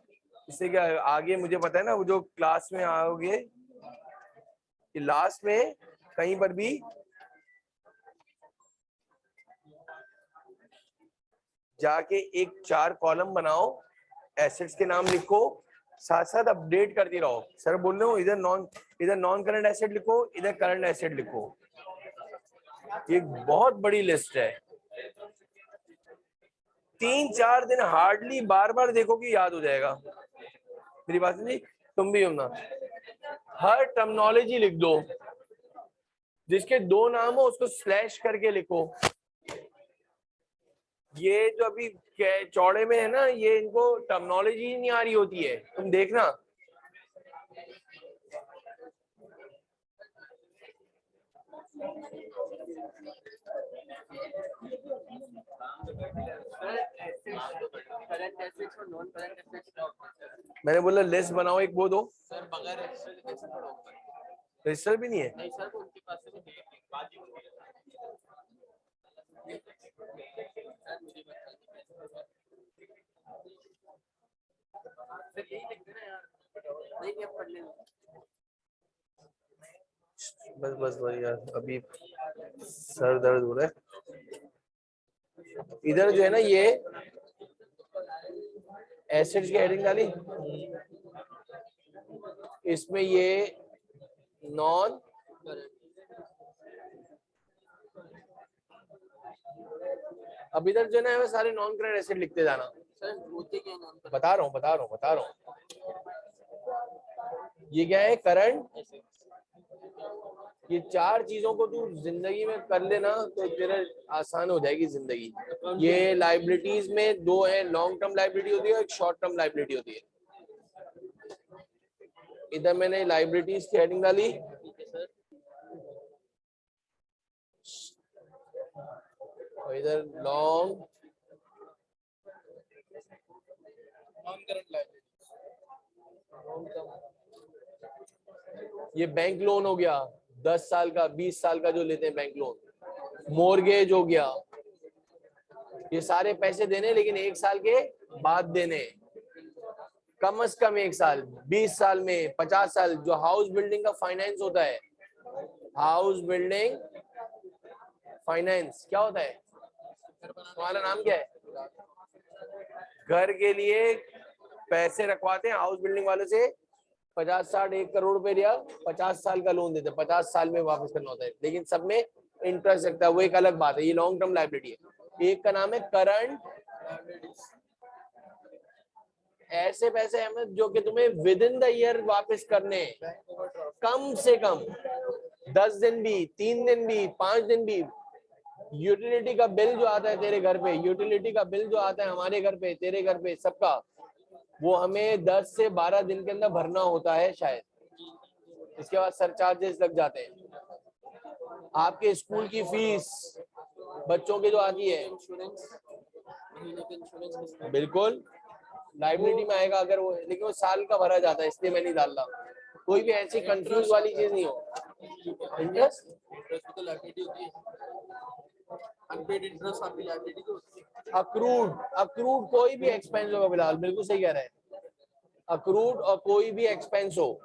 इससे क्या आगे मुझे पता है ना, वो जो क्लास में आओगे कि लास्ट में कहीं पर भी जाके एक 4 कॉलम बनाओ, एसेट्स के नाम लिखो, साथ साथ अपडेट करती रहो। सर बोल रहे हो इधर नॉन करंट एसेट लिखो, इधर करंट एसेट लिखो। ये बहुत बड़ी लिस्ट है। 3-4 दिन हार्डली बार बार देखोगे, याद हो जाएगा। मेरी बात नहीं, तुम भी हो ना। हर टर्मिनोलॉजी लिख दो, जिसके 2 नाम हो उसको स्लैश करके लिखो। ये जो अभी चौड़े में है ना, ये इनको टर्मिनोलॉजी नहीं आ रही होती है, तुम देखना। मैंने बोला लिस्ट बनाओ एक, वो दो। सर बगैर रजिस्टर कैसे पढ़ोगे? रजिस्टर भी नहीं है? नहीं सर, उनके पास से बात ही होती है। बस बस भाई यार, अभी सर दर्द हो रहा है। इधर जो है ना, ये एसिड्स की हेडिंग डाली, इसमें ये नॉन, अब इधर जो है ना सारे नॉन करंट एसिड लिखते जाना। बता रहा हूँ। ये क्या है, करंट। ये 4 चीजों को तू जिंदगी में कर लेना तो तेरा आसान हो जाएगी जिंदगी। ये लाइबिलिटीज में 2 है, लॉन्ग टर्म लाइबिलिटी होती है और एक शॉर्ट टर्म लाइबिलिटी होती है। इधर मैंने लाइबिलिटीज की हेडिंग डाली, और इधर लॉन्ग नॉन करंट लाइबिलिटी। ये बैंक लोन हो गया 10 साल का 20 साल का जो लेते हैं बैंक लोन, मोर्गेज हो गया, ये सारे पैसे देने लेकिन 1 साल के बाद देने, कम से कम 1 साल, 20 साल में 50 साल। जो हाउस बिल्डिंग का फाइनेंस होता है, हाउस बिल्डिंग फाइनेंस क्या होता है, तुम्हारा नाम क्या है? घर के लिए पैसे रखवाते हैं हाउस बिल्डिंग वालों से, 50-60 1 करोड़ रुपए दिया, 50 साल का लोन देते हैं, 50 साल में वापस करना होता है, लेकिन सब में इंटरेस्ट लगता है, वो एक अलग बात है, ये लॉन्ग टर्म लायबिलिटी है। एक का नाम है करंट, ऐसे पैसे हमें जो कि तुम्हें विद इन द ईयर वापस करने, कम से कम 10 दिन भी, 3 दिन भी, 5 दिन भी। यूटिलिटी का बिल जो आता है तेरे घर पे, यूटिलिटी का बिल जो आता है हमारे घर पे, तेरे घर पे, सबका, वो हमें 10 से 12 दिन के अंदर भरना होता है शायद, इसके बाद सरचार्जेस लग जाते हैं। आपके स्कूल की फीस बच्चों की जो आती है, बिल्कुल लाइबिलिटी में आएगा अगर वो, लेकिन वो साल का भरा जाता है, इसलिए मैं नहीं डाल रहा। कोई भी ऐसी कंफ्यूज वाली चीज नहीं हो। इंटरेस्ट तो लायबिलिटी होती है, अनपेड इंटरेस्ट आपकी लायबिलिटी तो होती है। अक्रूड कोई भी एक्सपेंस होगा, बिलाल बिल्कुल सही कह रहे हैं, अक्रूड और कोई भी एक्सपेंस हो,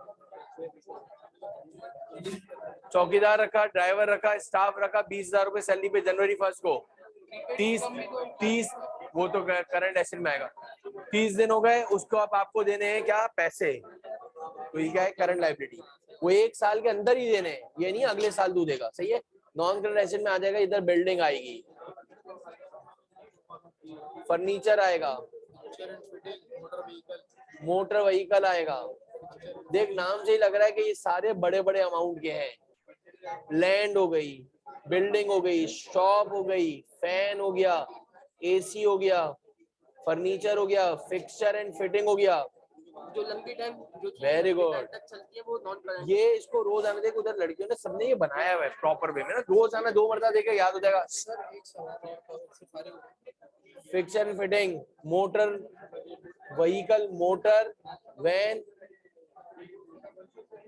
चौकीदार रखा, ड्राइवर रखा, स्टाफ रखा, 20,000 रुपए सैलरी पे जनवरी 1 को, 30 वो तो करंट एसेट में आएगा, 30 दिन हो गए, उसको अब आपको देने हैं क्या, पैसे, तो ये क्या है, करंट लायबिलिटी, वो 1 साल के अंदर ही देने हैं, ये नहीं अगले साल तू देगा, सही है। नॉन करंट एसेट में आ जाएगा, इधर बिल्डिंग आएगी, फर्नीचर आएगा, मोटर व्हीकल आएगा, देख नाम से ही लग रहा है कि ये सारे बड़े बड़े अमाउंट के हैं, लैंड हो गई, बिल्डिंग हो गई, शॉप हो गई, फैन हो गया, एसी हो गया, फर्नीचर हो गया, फिक्सचर एंड फिटिंग हो गया, जो लंबी टाइम जो वेरी गुड, तक चलती है वो नॉन करंट। ये इसको रोज आने देख, उधर लड़कियों ने सबने ये बनाया हुआ है प्रॉपर वे में ना, रोज आना 2 मरतबा देखे याद हो जाएगा। Fixture and fitting, motor vehicle, motor van,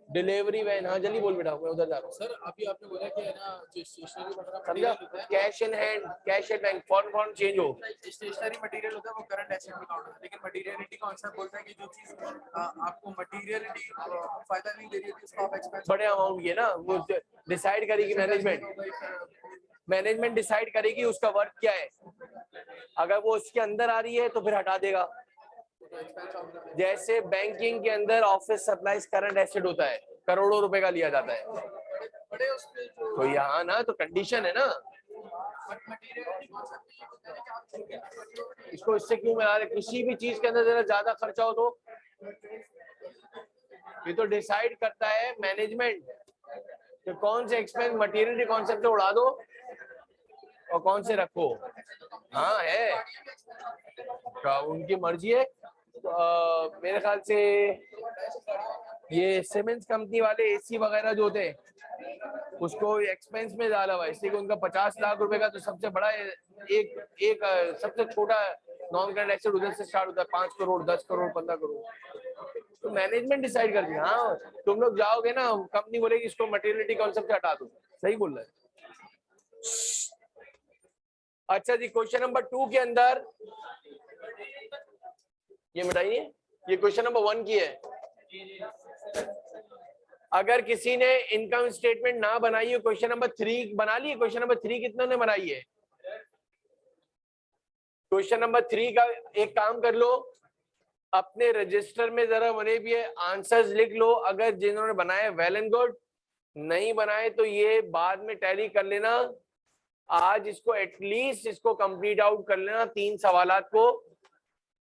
delivery van, हाँ जल्दी बोल बेटा, मैं उधर जा रहा हूँ। सर अभी आपने बोला कि है ना जो स्टेशनरी वगैरह समझा, cash in hand, cash at bank, form change हो, स्टेशनरी मटेरियल होता है वो करंट एसेट में काउंट होता है, लेकिन मटेरियलिटी कॉन्सेप्ट बोलता है कि जो चीज आपको मटेरियलिटी फायदा नहीं दे रही है उसको आप एक्सपेंस बड़े अमाउंट की ना, वो डिसाइड करेगी मैनेजमेंट डिसाइड करेगी उसका वर्क क्या है, अगर वो उसके अंदर आ रही है तो फिर हटा देगा। जैसे बैंकिंग के अंदर ऑफिस सप्लाईज करंट एसेट होता है, करोड़ों रुपए का लिया जाता है, बड़े उसमें जो तो यहाँ ना तो कंडीशन है ना, मटेरियलिटी कॉन्सेप्ट ये होता है कि आप इसको इससे क्यों मिला रहे, किसी भी चीज के अंदर जरा ज्यादा खर्चा हो तो ये तो डिसाइड करता है मैनेजमेंट कि कौन से एक्सपेंस मटेरियलिटी कॉन्सेप्ट से उड़ा दो और कौन से रखो। हाँ है, उनकी मर्जी है। मेरे ख्याल से ये सीमेंस कंपनी वाले एसी वगैरह जो होते हैं उसको एक्सपेंस में डाला हुआ है, इसलिए उनका 50 लाख रुपए का तो सबसे बड़ा एक सबसे छोटा नॉन करंट एसेट उधर से स्टार्ट होता है, 5 करोड़ 10 करोड़ 15 करोड़, तो मैनेजमेंट डिसाइड करती है। हाँ तुम लोग जाओगे ना, कंपनी बोलेगी इसको मटेरियलिटी कॉन्सेप्ट से हटा दो, सही बोल रहे हैं। अच्छा जी, क्वेश्चन नंबर 2 के अंदर ये मिटाइए, ये क्वेश्चन नंबर 1 की है। अगर किसी ने इनकम स्टेटमेंट ना बनाई है, क्वेश्चन नंबर 3 बना ली है, क्वेश्चन नंबर 3 कितनों ने बनाई है? क्वेश्चन नंबर 3 का एक काम कर लो, अपने रजिस्टर में जरा बने भी है आंसर्स लिख लो, अगर जिन्होंने बनाए वेल एंड गुड, नहीं बनाए तो ये बाद में टैली कर लेना, आज इसको एटलीस्ट इसको कंप्लीट आउट कर लेना 3 सवालात को।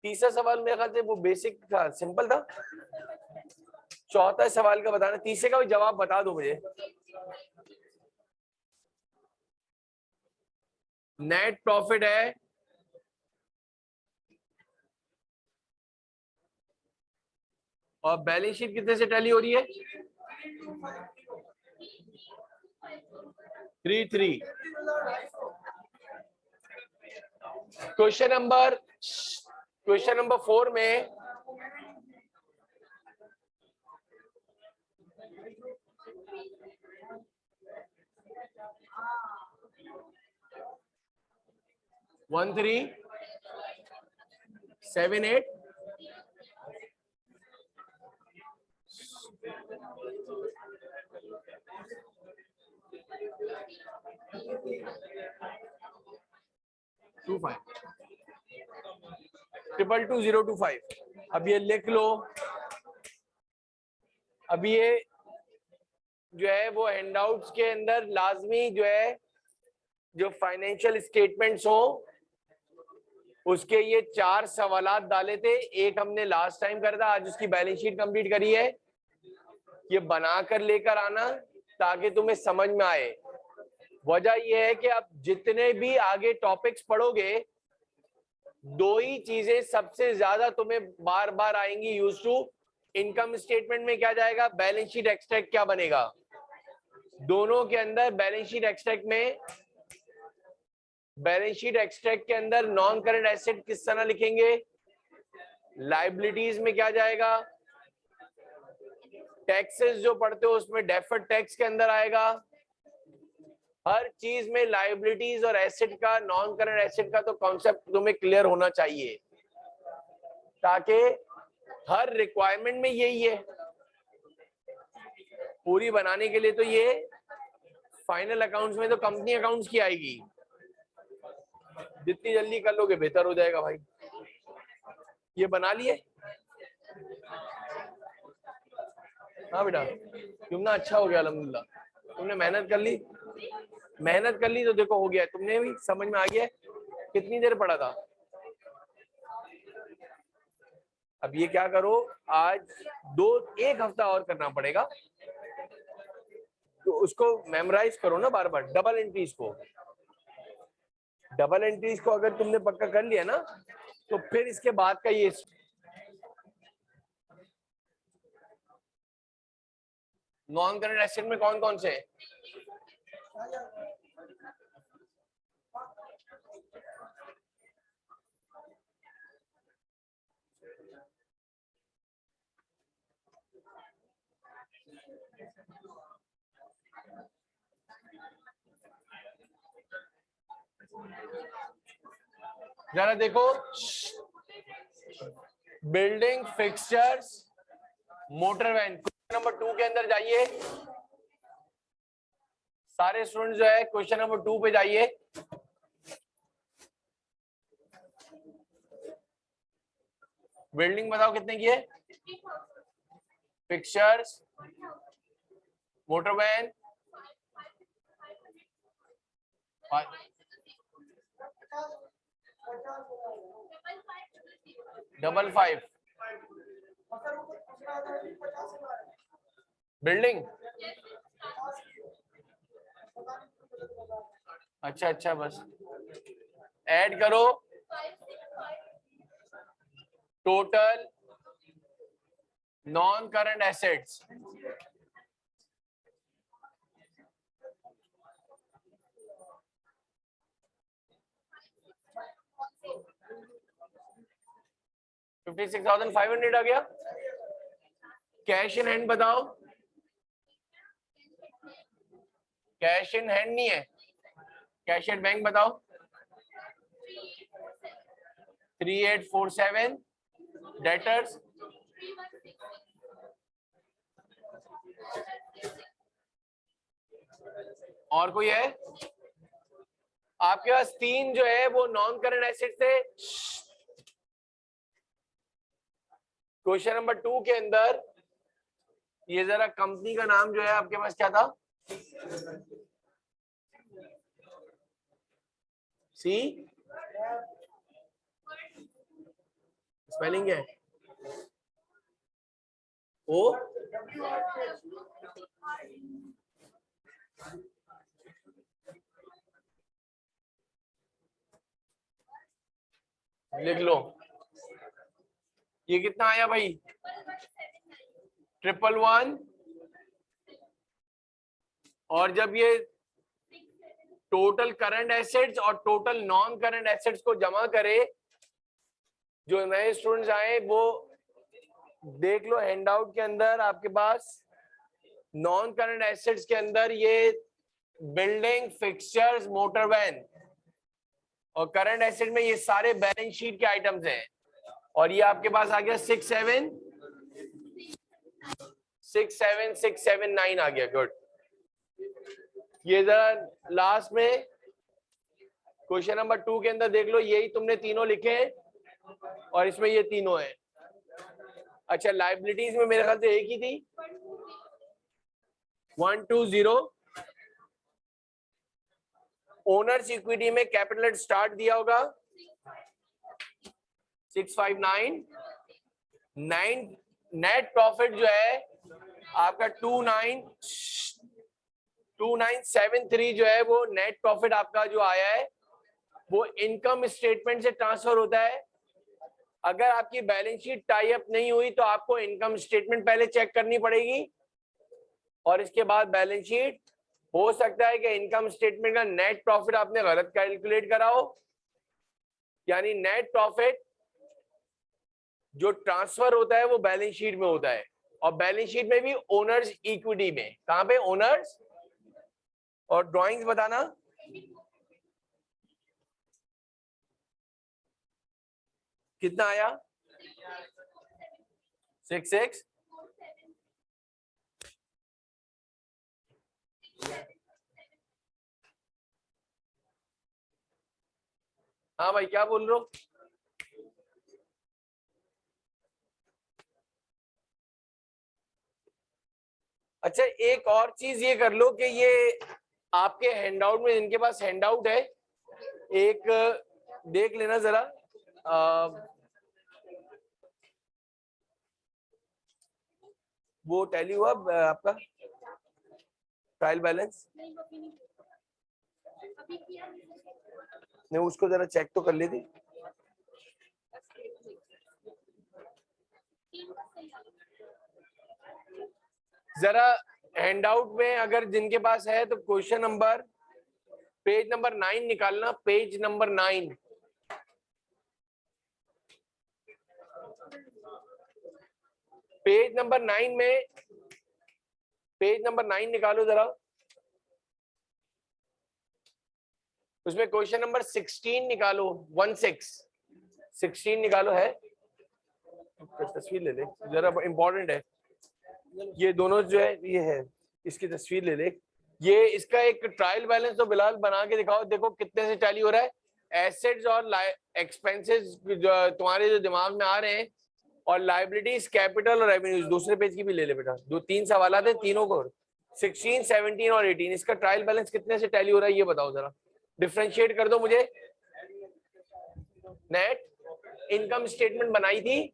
तीसरा सवाल मेरे ख्याल से वो बेसिक था, सिंपल था, चौथा सवाल का बताना, तीसरे का भी जवाब बता दो मुझे। नेट प्रॉफिट है और बैलेंस शीट कितने से टैली हो रही है? 3 क्वेश्चन नंबर 4 में 1378 25 222025। अब ये लिख लो। अब ये जो है वो हैंडआउट्स के अंदर लाजमी जो है जो फाइनेंशियल स्टेटमेंट्स हो उसके ये 4 सवालात डाले थे। एक हमने लास्ट टाइम करा था, आज उसकी बैलेंस शीट कंप्लीट करी है। ये बनाकर लेकर आना ताकि तुम्हें समझ में आए। वजह यह है कि आप जितने भी आगे टॉपिक्स पढ़ोगे 2 ही चीजें सबसे ज्यादा तुम्हें बार बार आएंगी यूज टू। इनकम स्टेटमेंट में क्या जाएगा, बैलेंस शीट एक्सट्रैक्ट क्या बनेगा। दोनों के अंदर बैलेंस शीट एक्सट्रैक्ट में, बैलेंस शीट एक्सट्रैक्ट के अंदर नॉन करंट एसेट किस तरह लिखेंगे, लाइबिलिटीज में क्या जाएगा, टैक्सेस जो पढ़ते हो उसमें डेफर्ड टैक्स के अंदर आएगा। हर चीज में लाइबिलिटीज और एसेट का, नॉन करंट एसेट का तो कॉन्सेप्ट तुम्हें क्लियर होना चाहिए, ताकि हर रिक्वायरमेंट में यही है। पूरी बनाने के लिए तो ये फाइनल अकाउंट्स में तो कंपनी अकाउंट्स की आएगी। जितनी जल्दी कर लोगे बेहतर हो जाएगा भाई। ये बना लिए? हाँ बेटा, तुमने अच्छा हो गया अल्हम्दुलिल्लाह। तुमने मेहनत कर ली, मेहनत कर ली तो देखो हो गया। तुमने भी समझ में आ गया। कितनी देर पढ़ा था? अब ये क्या करो, आज 1 हफ्ता और करना पड़ेगा तो उसको मेमोराइज करो ना बार बार। डबल एंट्रीज को, डबल एंट्रीज को अगर तुमने पक्का कर लिया ना तो फिर इसके बाद का ये नॉन करंट एसेट में कौन कौन से हैं? जरा देखो, building fixtures motor van. Question number 2 के अंदर जाइए सारे स्टूडेंट, जो है क्वेश्चन नंबर 2 पे जाइए। बिल्डिंग बताओ कितने की है? Fixtures motor van 55। बिल्डिंग, अच्छा अच्छा, बस ऐड करो टोटल नॉन करंट एसेट्स। $56,500 आ गया। कैश इन हैंड बताओ। कैश इन हैंड नहीं है, कैश एट बैंक बताओ। 3847। डेटर्स और कोई है आपके पास? 3 जो है वो नॉन करंट एसेट थे। क्वेश्चन नंबर 2 के अंदर ये जरा कंपनी का नाम जो है आपके पास क्या था? सी स्पेलिंग है ओ लिख लो। ये कितना आया भाई? 111। और जब ये टोटल करंट एसेट्स और टोटल नॉन करंट एसेट्स को जमा करे, जो नए स्टूडेंट्स आए वो देख लो हैंडआउट के अंदर आपके पास नॉन करंट एसेट्स के अंदर ये बिल्डिंग फिक्सचर्स मोटर वैन और करंट एसेट में ये सारे बैलेंस शीट के आइटम्स हैं, और ये आपके पास आ गया 67679 आ गया। गुड। ये जरा लास्ट में क्वेश्चन नंबर 2 के अंदर देख लो, यही तुमने तीनों लिखे हैं और इसमें ये तीनों हैं। अच्छा, लाइबिलिटीज में मेरे ख्याल से एक ही थी, 120। ओनर्स इक्विटी में कैपिटल एट स्टार्ट दिया होगा 659। नेट प्रॉफिट जो है आपका 2973 जो है वो नेट प्रॉफिट आपका जो आया है वो इनकम स्टेटमेंट से ट्रांसफर होता है। अगर आपकी बैलेंस शीट टाई अप नहीं हुई तो आपको इनकम स्टेटमेंट पहले चेक करनी पड़ेगी और इसके बाद बैलेंस शीट। हो सकता है कि इनकम स्टेटमेंट का नेट प्रॉफिट आपने गलत कैलकुलेट करा हो, यानी नेट प्रॉफिट जो ट्रांसफर होता है वो बैलेंस शीट में होता है, और बैलेंस शीट में भी ओनर्स इक्विटी में। कहां पे? ओनर्स। और ड्राइंग्स बताना। कितना आया? 66। हाँ भाई, क्या बोल रहे हो? अच्छा, एक और चीज ये कर लो कि ये आपके हैंडआउट में, जिनके पास हैंडआउट है, एक देख लेना जरा। वो टैली हुआ आपका ट्रायल बैलेंस? नहीं, उसको जरा चेक तो कर लेती। जरा हैंडआउट में अगर जिनके पास है तो क्वेश्चन नंबर पेज नंबर 9 निकालना। पेज नंबर 9, पेज नंबर 9 में, पेज नंबर 9 निकालो जरा। उसमें क्वेश्चन नंबर 16 निकालो। 16 निकालो। है तस्वीर ले ले जरा, इंपॉर्टेंट है ये दोनों जो है। ये है, इसकी तस्वीर ले ले। ये इसका एक ट्रायल बैलेंस तो बिलाल बना के दिखाओ, देखो कितने से टैली हो रहा है। एसेट्स और एक्सपेंसेस जो तुम्हारे जो दिमाग में आ रहे हैं, और लाइबिलिटीज, कैपिटल और रेवेन्यूज। दूसरे पेज की भी ले ले बेटा, 2-3 सवाल थे, तीनों को 16, 17 और 18। इसका ट्रायल बैलेंस कितने से टैली हो रहा है ये बताओ जरा, डिफरेंशिएट कर दो मुझे। नेट इनकम स्टेटमेंट बनाई थी,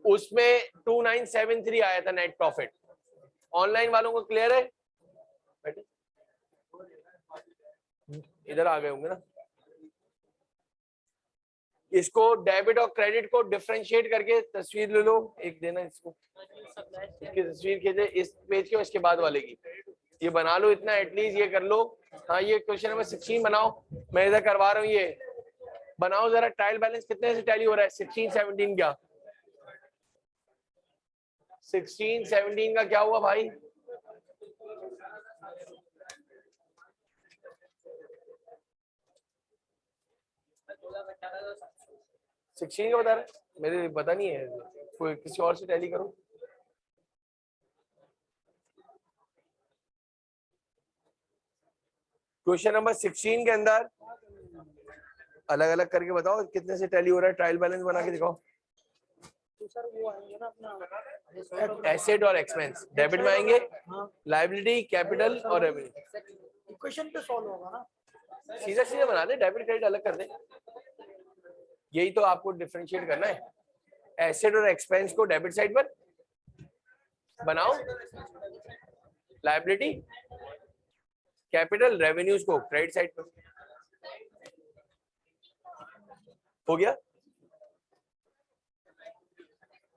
उसमें 2973 आया था नेट प्रॉफिट। ऑनलाइन वालों को क्लियर है? इधर आ गए होंगे ना। इसको डेबिट और क्रेडिट को डिफरेंशिएट करके तस्वीर ले लो, एक देना इसको, इसकी तस्वीर खींचे इस पेज के और इसके बाद वाले की। ये बना लो इतना, एटलीस्ट ये कर लो। हाँ, ये क्वेश्चन नंबर 16 बनाओ, मैं इधर करवा रहा हूँ। ये बनाओ जरा, ट्रायल बैलेंस कितने से टैली हो रहा है? 16, 17 क्या? 16, 17 का क्या हुआ भाई? सिक्सटीन का बता रहे, मेरे पता नहीं है, कोई किसी और से टैली करो। क्वेश्चन नंबर 16 के अंदर अलग अलग करके बताओ कितने से टैली हो रहा है, ट्रायल बैलेंस बना के दिखाओ। तो सर वो आएंगे ना अपना एसेट और एक्सपेंस, डेबिट में आएंगे, लायबिलिटी, कैपिटल और रेवेन्यू। इक्वेशन पे सॉल्व होगा ना, सीधा सीधा बना दे, डेबिट क्रेडिट अलग कर दे। यही तो आपको डिफरेंशिएट करना है, एसेट और एक्सपेंस को डेबिट साइड पर बनाओ, लायबिलिटी, कैपिटल, रेवेन्यूज को क्रेडिट साइड पर। हो गया?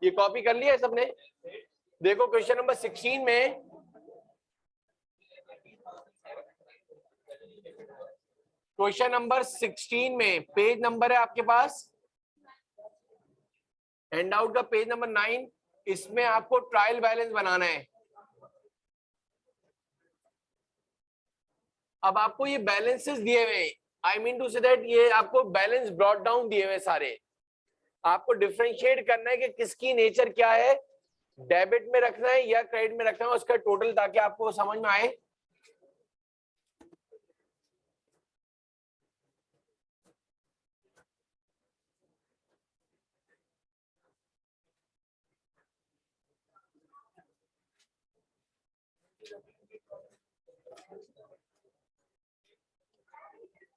ये कॉपी कर लिया है सबने? देखो क्वेश्चन नंबर 16 में क्वेश्चन नंबर 16 में पेज नंबर है आपके पास, हैंड आउट का पेज नंबर 9। इसमें आपको ट्रायल बैलेंस बनाना है। अब आपको ये बैलेंसेस दिए हुए हैं, I mean to say that ये आपको बैलेंस ब्रॉट डाउन दिए हुए सारे, आपको डिफरेंशिएट करना है कि किसकी नेचर क्या है, डेबिट में रखना है या क्रेडिट में रखना है, उसका टोटल, ताकि आपको समझ में आए।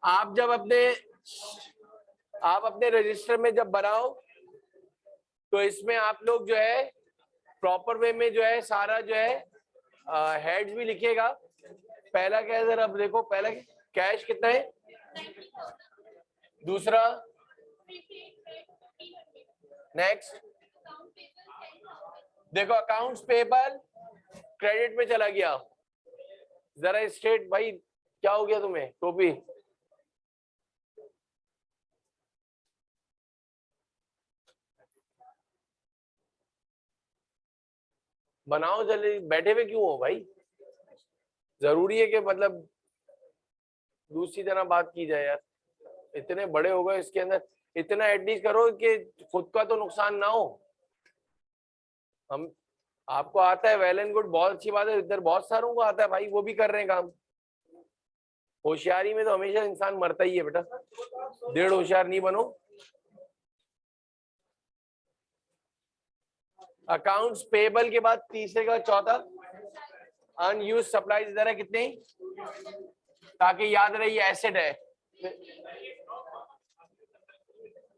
आप अपने रजिस्टर में जब बनाओ तो इसमें आप लोग जो है प्रॉपर वे में जो है सारा जो है हेड्स भी लिखिएगा। पहला क्या है, अब देखो, पहला कैश कितना है, दूसरा नेक्स्ट देखो अकाउंट्स पेबल क्रेडिट में चला गया। जरा स्ट्रेट भाई, क्या हो गया तुम्हें, टोपी? बनाओ जल्दी, बैठे हुए क्यों हो भाई? जरूरी है कि मतलब दूसरी तरह बात की जाए यार, इतने बड़े हो गए, इसके अंदर इतना एटलीस्ट करो कि खुद का तो नुकसान ना हो। हम आपको आता है, वेल एंड गुड, बहुत अच्छी बात है, इधर बहुत सारों को आता है भाई, वो भी कर रहे हैं काम। होशियारी में तो हमेशा इंसान मरता ही है बेटा, डेढ़ होशियार नहीं बनो। अकाउंट्स पेबल के बाद तीसरे का चौथा अनयूज्ड सप्लाईज इधर है कितने, ताकि याद रहे ये एसेट है।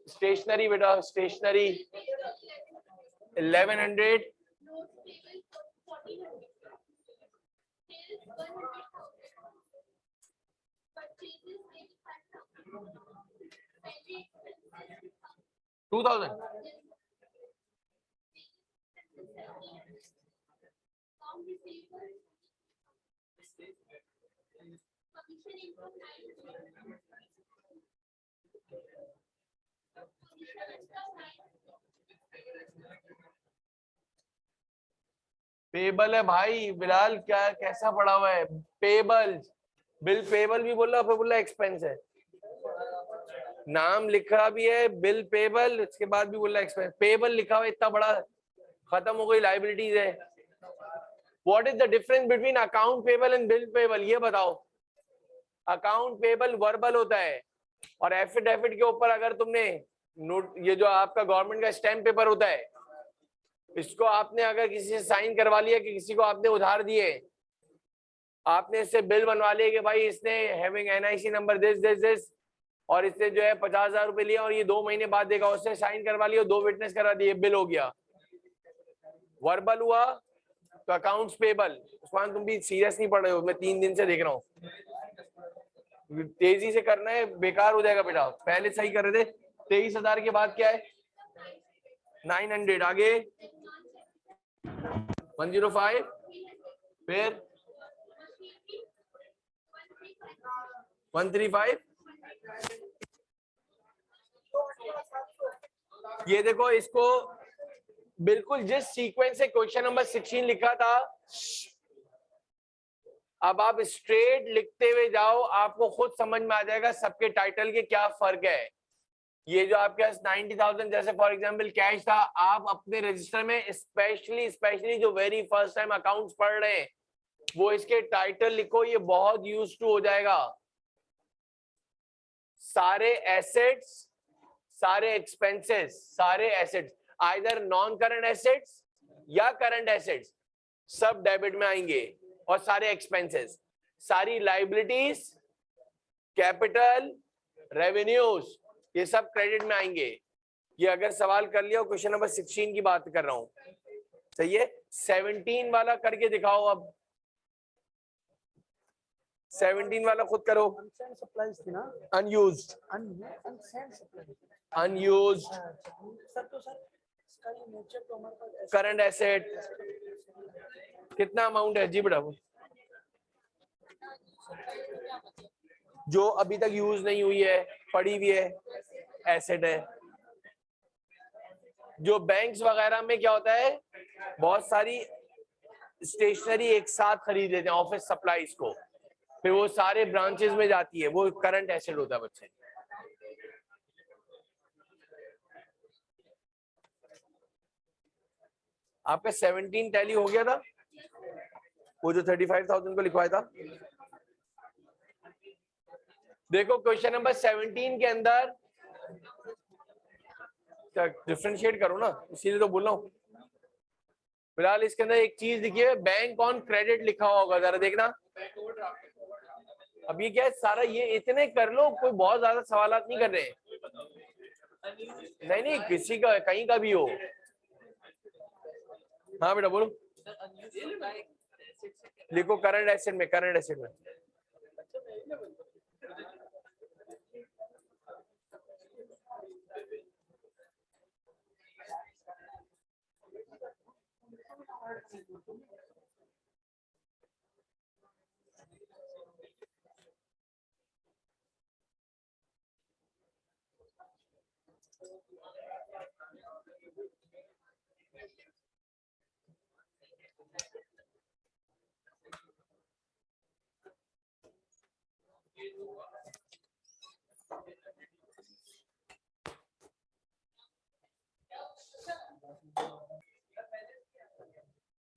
स्टेशनरी बेटा, स्टेशनरी 1100, $2000। पेबल है भाई बिलाल, क्या कैसा पड़ा हुआ है, पेबल, बिल पेबल भी बोल रहा, फिर बोल रहा एक्सपेंस है, नाम लिखा भी है बिल पेबल, इसके बाद भी बोल रहा एक्सपेंस। पेबल लिखा हुआ इतना बड़ा, खत्म हो गई, लाइबिलिटीज है। What is the difference between account payable and bill payable, ये बताओ। अकाउंट पेबल वर्बल होता है, और एफिडेविट के ऊपर अगर तुमने नोट, ये जो आपका गवर्नमेंट का स्टैम्प पेपर होता है, इसको आपने अगर किसी से साइन करवा लिया कि किसी को आपने उधार दिए, आपने इससे बिल बनवा लिया कि भाई इसने having NIC number this this this, और इसने जो है 50,000 रुपए लिया और ये 2 महीने बाद देगा, उससे साइन करवा लिया, 2 विटनेस करा दिए, बिल हो गया। वर्बल हुआ तो अकाउंट्स पेबल। उस्मान तुम भी सीरियस नहीं पढ़ रहे हो, मैं 3 दिन से देख रहा हूँ, तेजी से करना है, बेकार हो जाएगा बेटा। पहले सही कर रहे थे। 23,000 के बाद क्या है, 900, आगे 105, फिर 135। ये देखो, इसको बिल्कुल जिस सीक्वेंस से क्वेश्चन नंबर 16 लिखा था, अब आप स्ट्रेट लिखते हुए जाओ, आपको खुद समझ में आ जाएगा सबके टाइटल के क्या फर्क है। ये जो आपके पास 90,000 जैसे फॉर एग्जांपल कैश था, आप अपने रजिस्टर में स्पेशली जो वेरी फर्स्ट टाइम अकाउंट्स पढ़ रहे हैं, वो इसके टाइटल लिखो, ये बहुत यूज टू हो जाएगा। सारे एसेट्स, सारे एक्सपेंसेस, सारे assets, either non current assets या करंट एसेट्स, सब डेबिट में आएंगे, और सारे एक्सपेंसेस, सारी लाइबिलिटीज, कैपिटल, रेवेन्यूज, ये सब क्रेडिट में आएंगे। ये अगर सवाल कर लिया, क्वेश्चन नंबर 16 की बात कर रहा हूं, सही है। 17 वाला करके दिखाओ, अब 17 वाला खुद करो। सप्लाईज थी ना, अनयूज्ड, अनयूज्ड सर, तो सर इसका ये नेचर तो हमारे पास करंट एसेट कितना अमाउंट है जी बेटा, जो अभी तक यूज नहीं हुई है, पड़ी हुई है, एसेट है। जो बैंक्स वगैरह में क्या होता है, बहुत सारी स्टेशनरी एक साथ खरीद लेते हैं, ऑफिस सप्लाईज को, फिर वो सारे ब्रांचेस में जाती है, वो करंट एसेट होता है बच्चे। आपका 17 टैली हो गया था, वो जो 35,000 को लिखवाया था। देखो क्वेश्चन नंबर 17 के अंदर डिफरेंशिएट करो ना, इसीलिए तो बोल रहा हूँ। फिलहाल इसके अंदर एक चीज दिखिए, बैंक ऑन क्रेडिट लिखा हुआ होगा, जरा देखना। अब ये क्या है सारा, ये इतने कर लो, कोई बहुत ज्यादा सवालात नहीं कर रहे। नहीं नहीं, किसी का कहीं का भी हो। हाँ बेटा बोलो। लिखो करंट एसेट में, करंट एसेट में।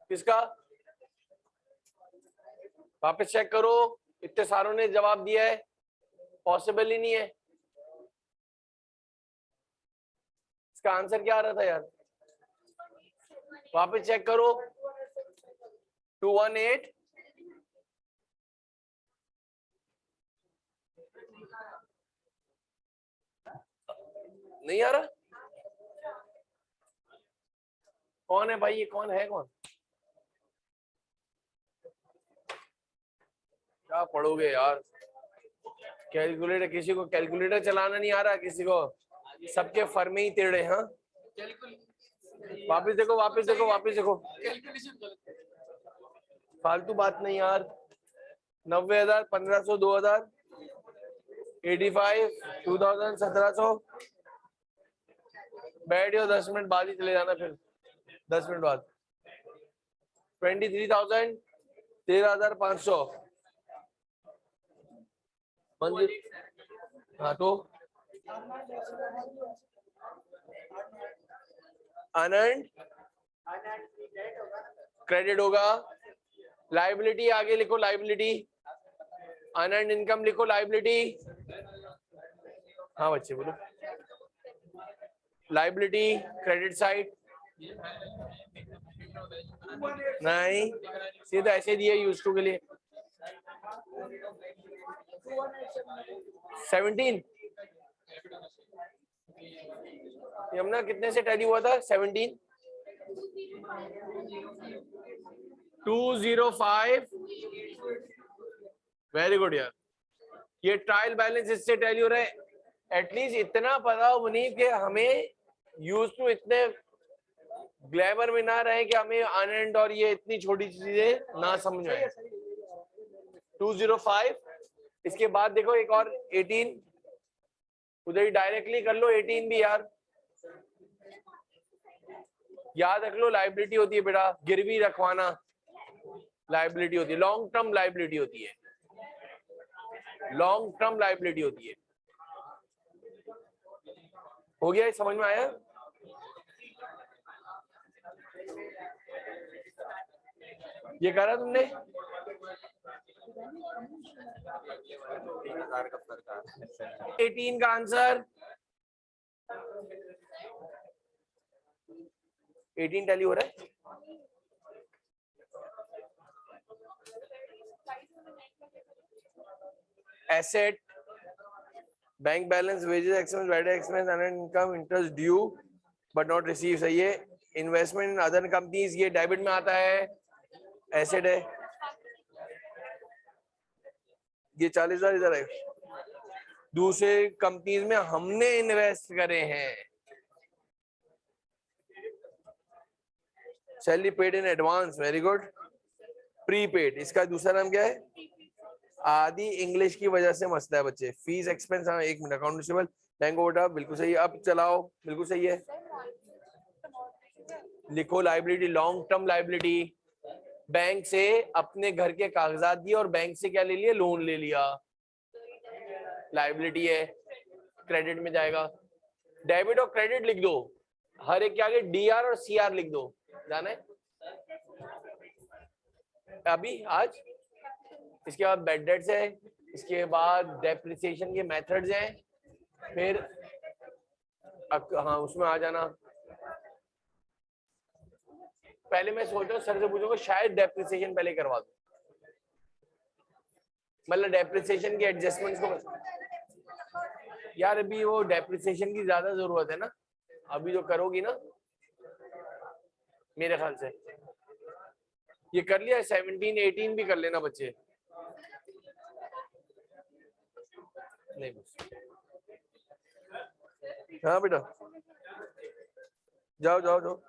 किसका? वापस चेक करो, इतने सारों ने जवाब दिया है, पॉसिबल ही नहीं है। इसका आंसर क्या आ रहा था यार? वापस चेक करो। 218 नहीं आ रहा। कौन है भाई, ये कौन है? कौन क्या पढ़ोगे यार? कैलकुलेटर, किसी को कैलकुलेटर चलाना नहीं आ रहा, किसी को सबके फर्मे ही टेढ़े। हाँ वापस देखो, वापस देखो, वापस देखो। फालतू बात नहीं यार। 90,000, 1,500, 2,000, 85, 2,000, 1,700। बैठ जाओ, 10 मिनट बाद ही चले जाना, फिर 10 मिनट बाद। 23,000, 13,500। हाँ तो अनअर्न्ड क्रेडिट होगा। लाइबिलिटी आगे लिखो, लाइबिलिटी। अनअर्न्ड इनकम लिखो, लाइबिलिटी। हाँ बच्चे बोलो। लाइबिलिटी क्रेडिट साइड नहीं, सीधा ऐसे दिए यूज टू के लिए। 17 यमुना कितने से टैली हुआ था? 17 205। वेरी गुड यार। ये ट्रायल बैलेंस इससे टैली हो रहा है। एटलीस्ट इतना पता हो नहीं कि हमें यूज टू इतने ग्लैमर में ना रहे कि हमें अनएंड और ये इतनी छोटी चीजें ना समझ में। 205। इसके बाद देखो एक और 18, उधर ही डायरेक्टली कर लो 18 भी यार। याद रख लो, लाइबिलिटी होती है बेटा, गिरवी रखवाना लाइबिलिटी होती है, लॉन्ग टर्म लाइबिलिटी होती है, लॉन्ग टर्म लाइबिलिटी होती है। हो गया, समझ में आया? ये करा तुमने? 18 का आंसर 18 टैली हो रहा है। Asset, bank balance, wages, expense, VAT expense, unearned income, interest due but not receive. सही है। इन्वेस्टमेंट इन अदर कंपनीज, ये डेबिट में आता है, एसेट है। ये 40,000 इधर है, दूसरे कंपनीज में हमने इन्वेस्ट करे हैं। Salary paid in advance, very good. Prepaid, इसका दूसरा नाम क्या है? आदि इंग्लिश की वजह से मसला है बच्चे। फीस एक्सपेंस, हाँ 1 minute. Account receivable, bank overdraft, बिल्कुल सही है। अब चलाओ, बिल्कुल सही है। लिखो liability, long term liability, bank से अपने घर के कागजात दिए और बैंक से क्या ले लिया, लोन ले लिया, लाइबिलिटी है, क्रेडिट में जाएगा। डेबिट और क्रेडिट लिख दो, हर एक के आगे डीआर और सीआर लिख दो, जाना है अभी आज। इसके बाद बैड डेट्स है, इसके बाद डेप्रिसिएशन के मेथड्स हैं, फिर हाँ उसमें आ जाना। पहले मैं सोच रहा हूँ सर से पूछूंगा, शायद डेप्रिसिएशन पहले करवा दूं, मतलब डेप्रिसिएशन के एडजस्टमेंट्स को। यार अभी वो डेप्रिसिएशन की ज्यादा जरूरत है ना, अभी जो करोगी ना, मेरे ख्याल से ये कर लिया, 17 18 भी कर लेना बच्चे। नहीं बस, हाँ बेटा जाओ जाओ जाओ।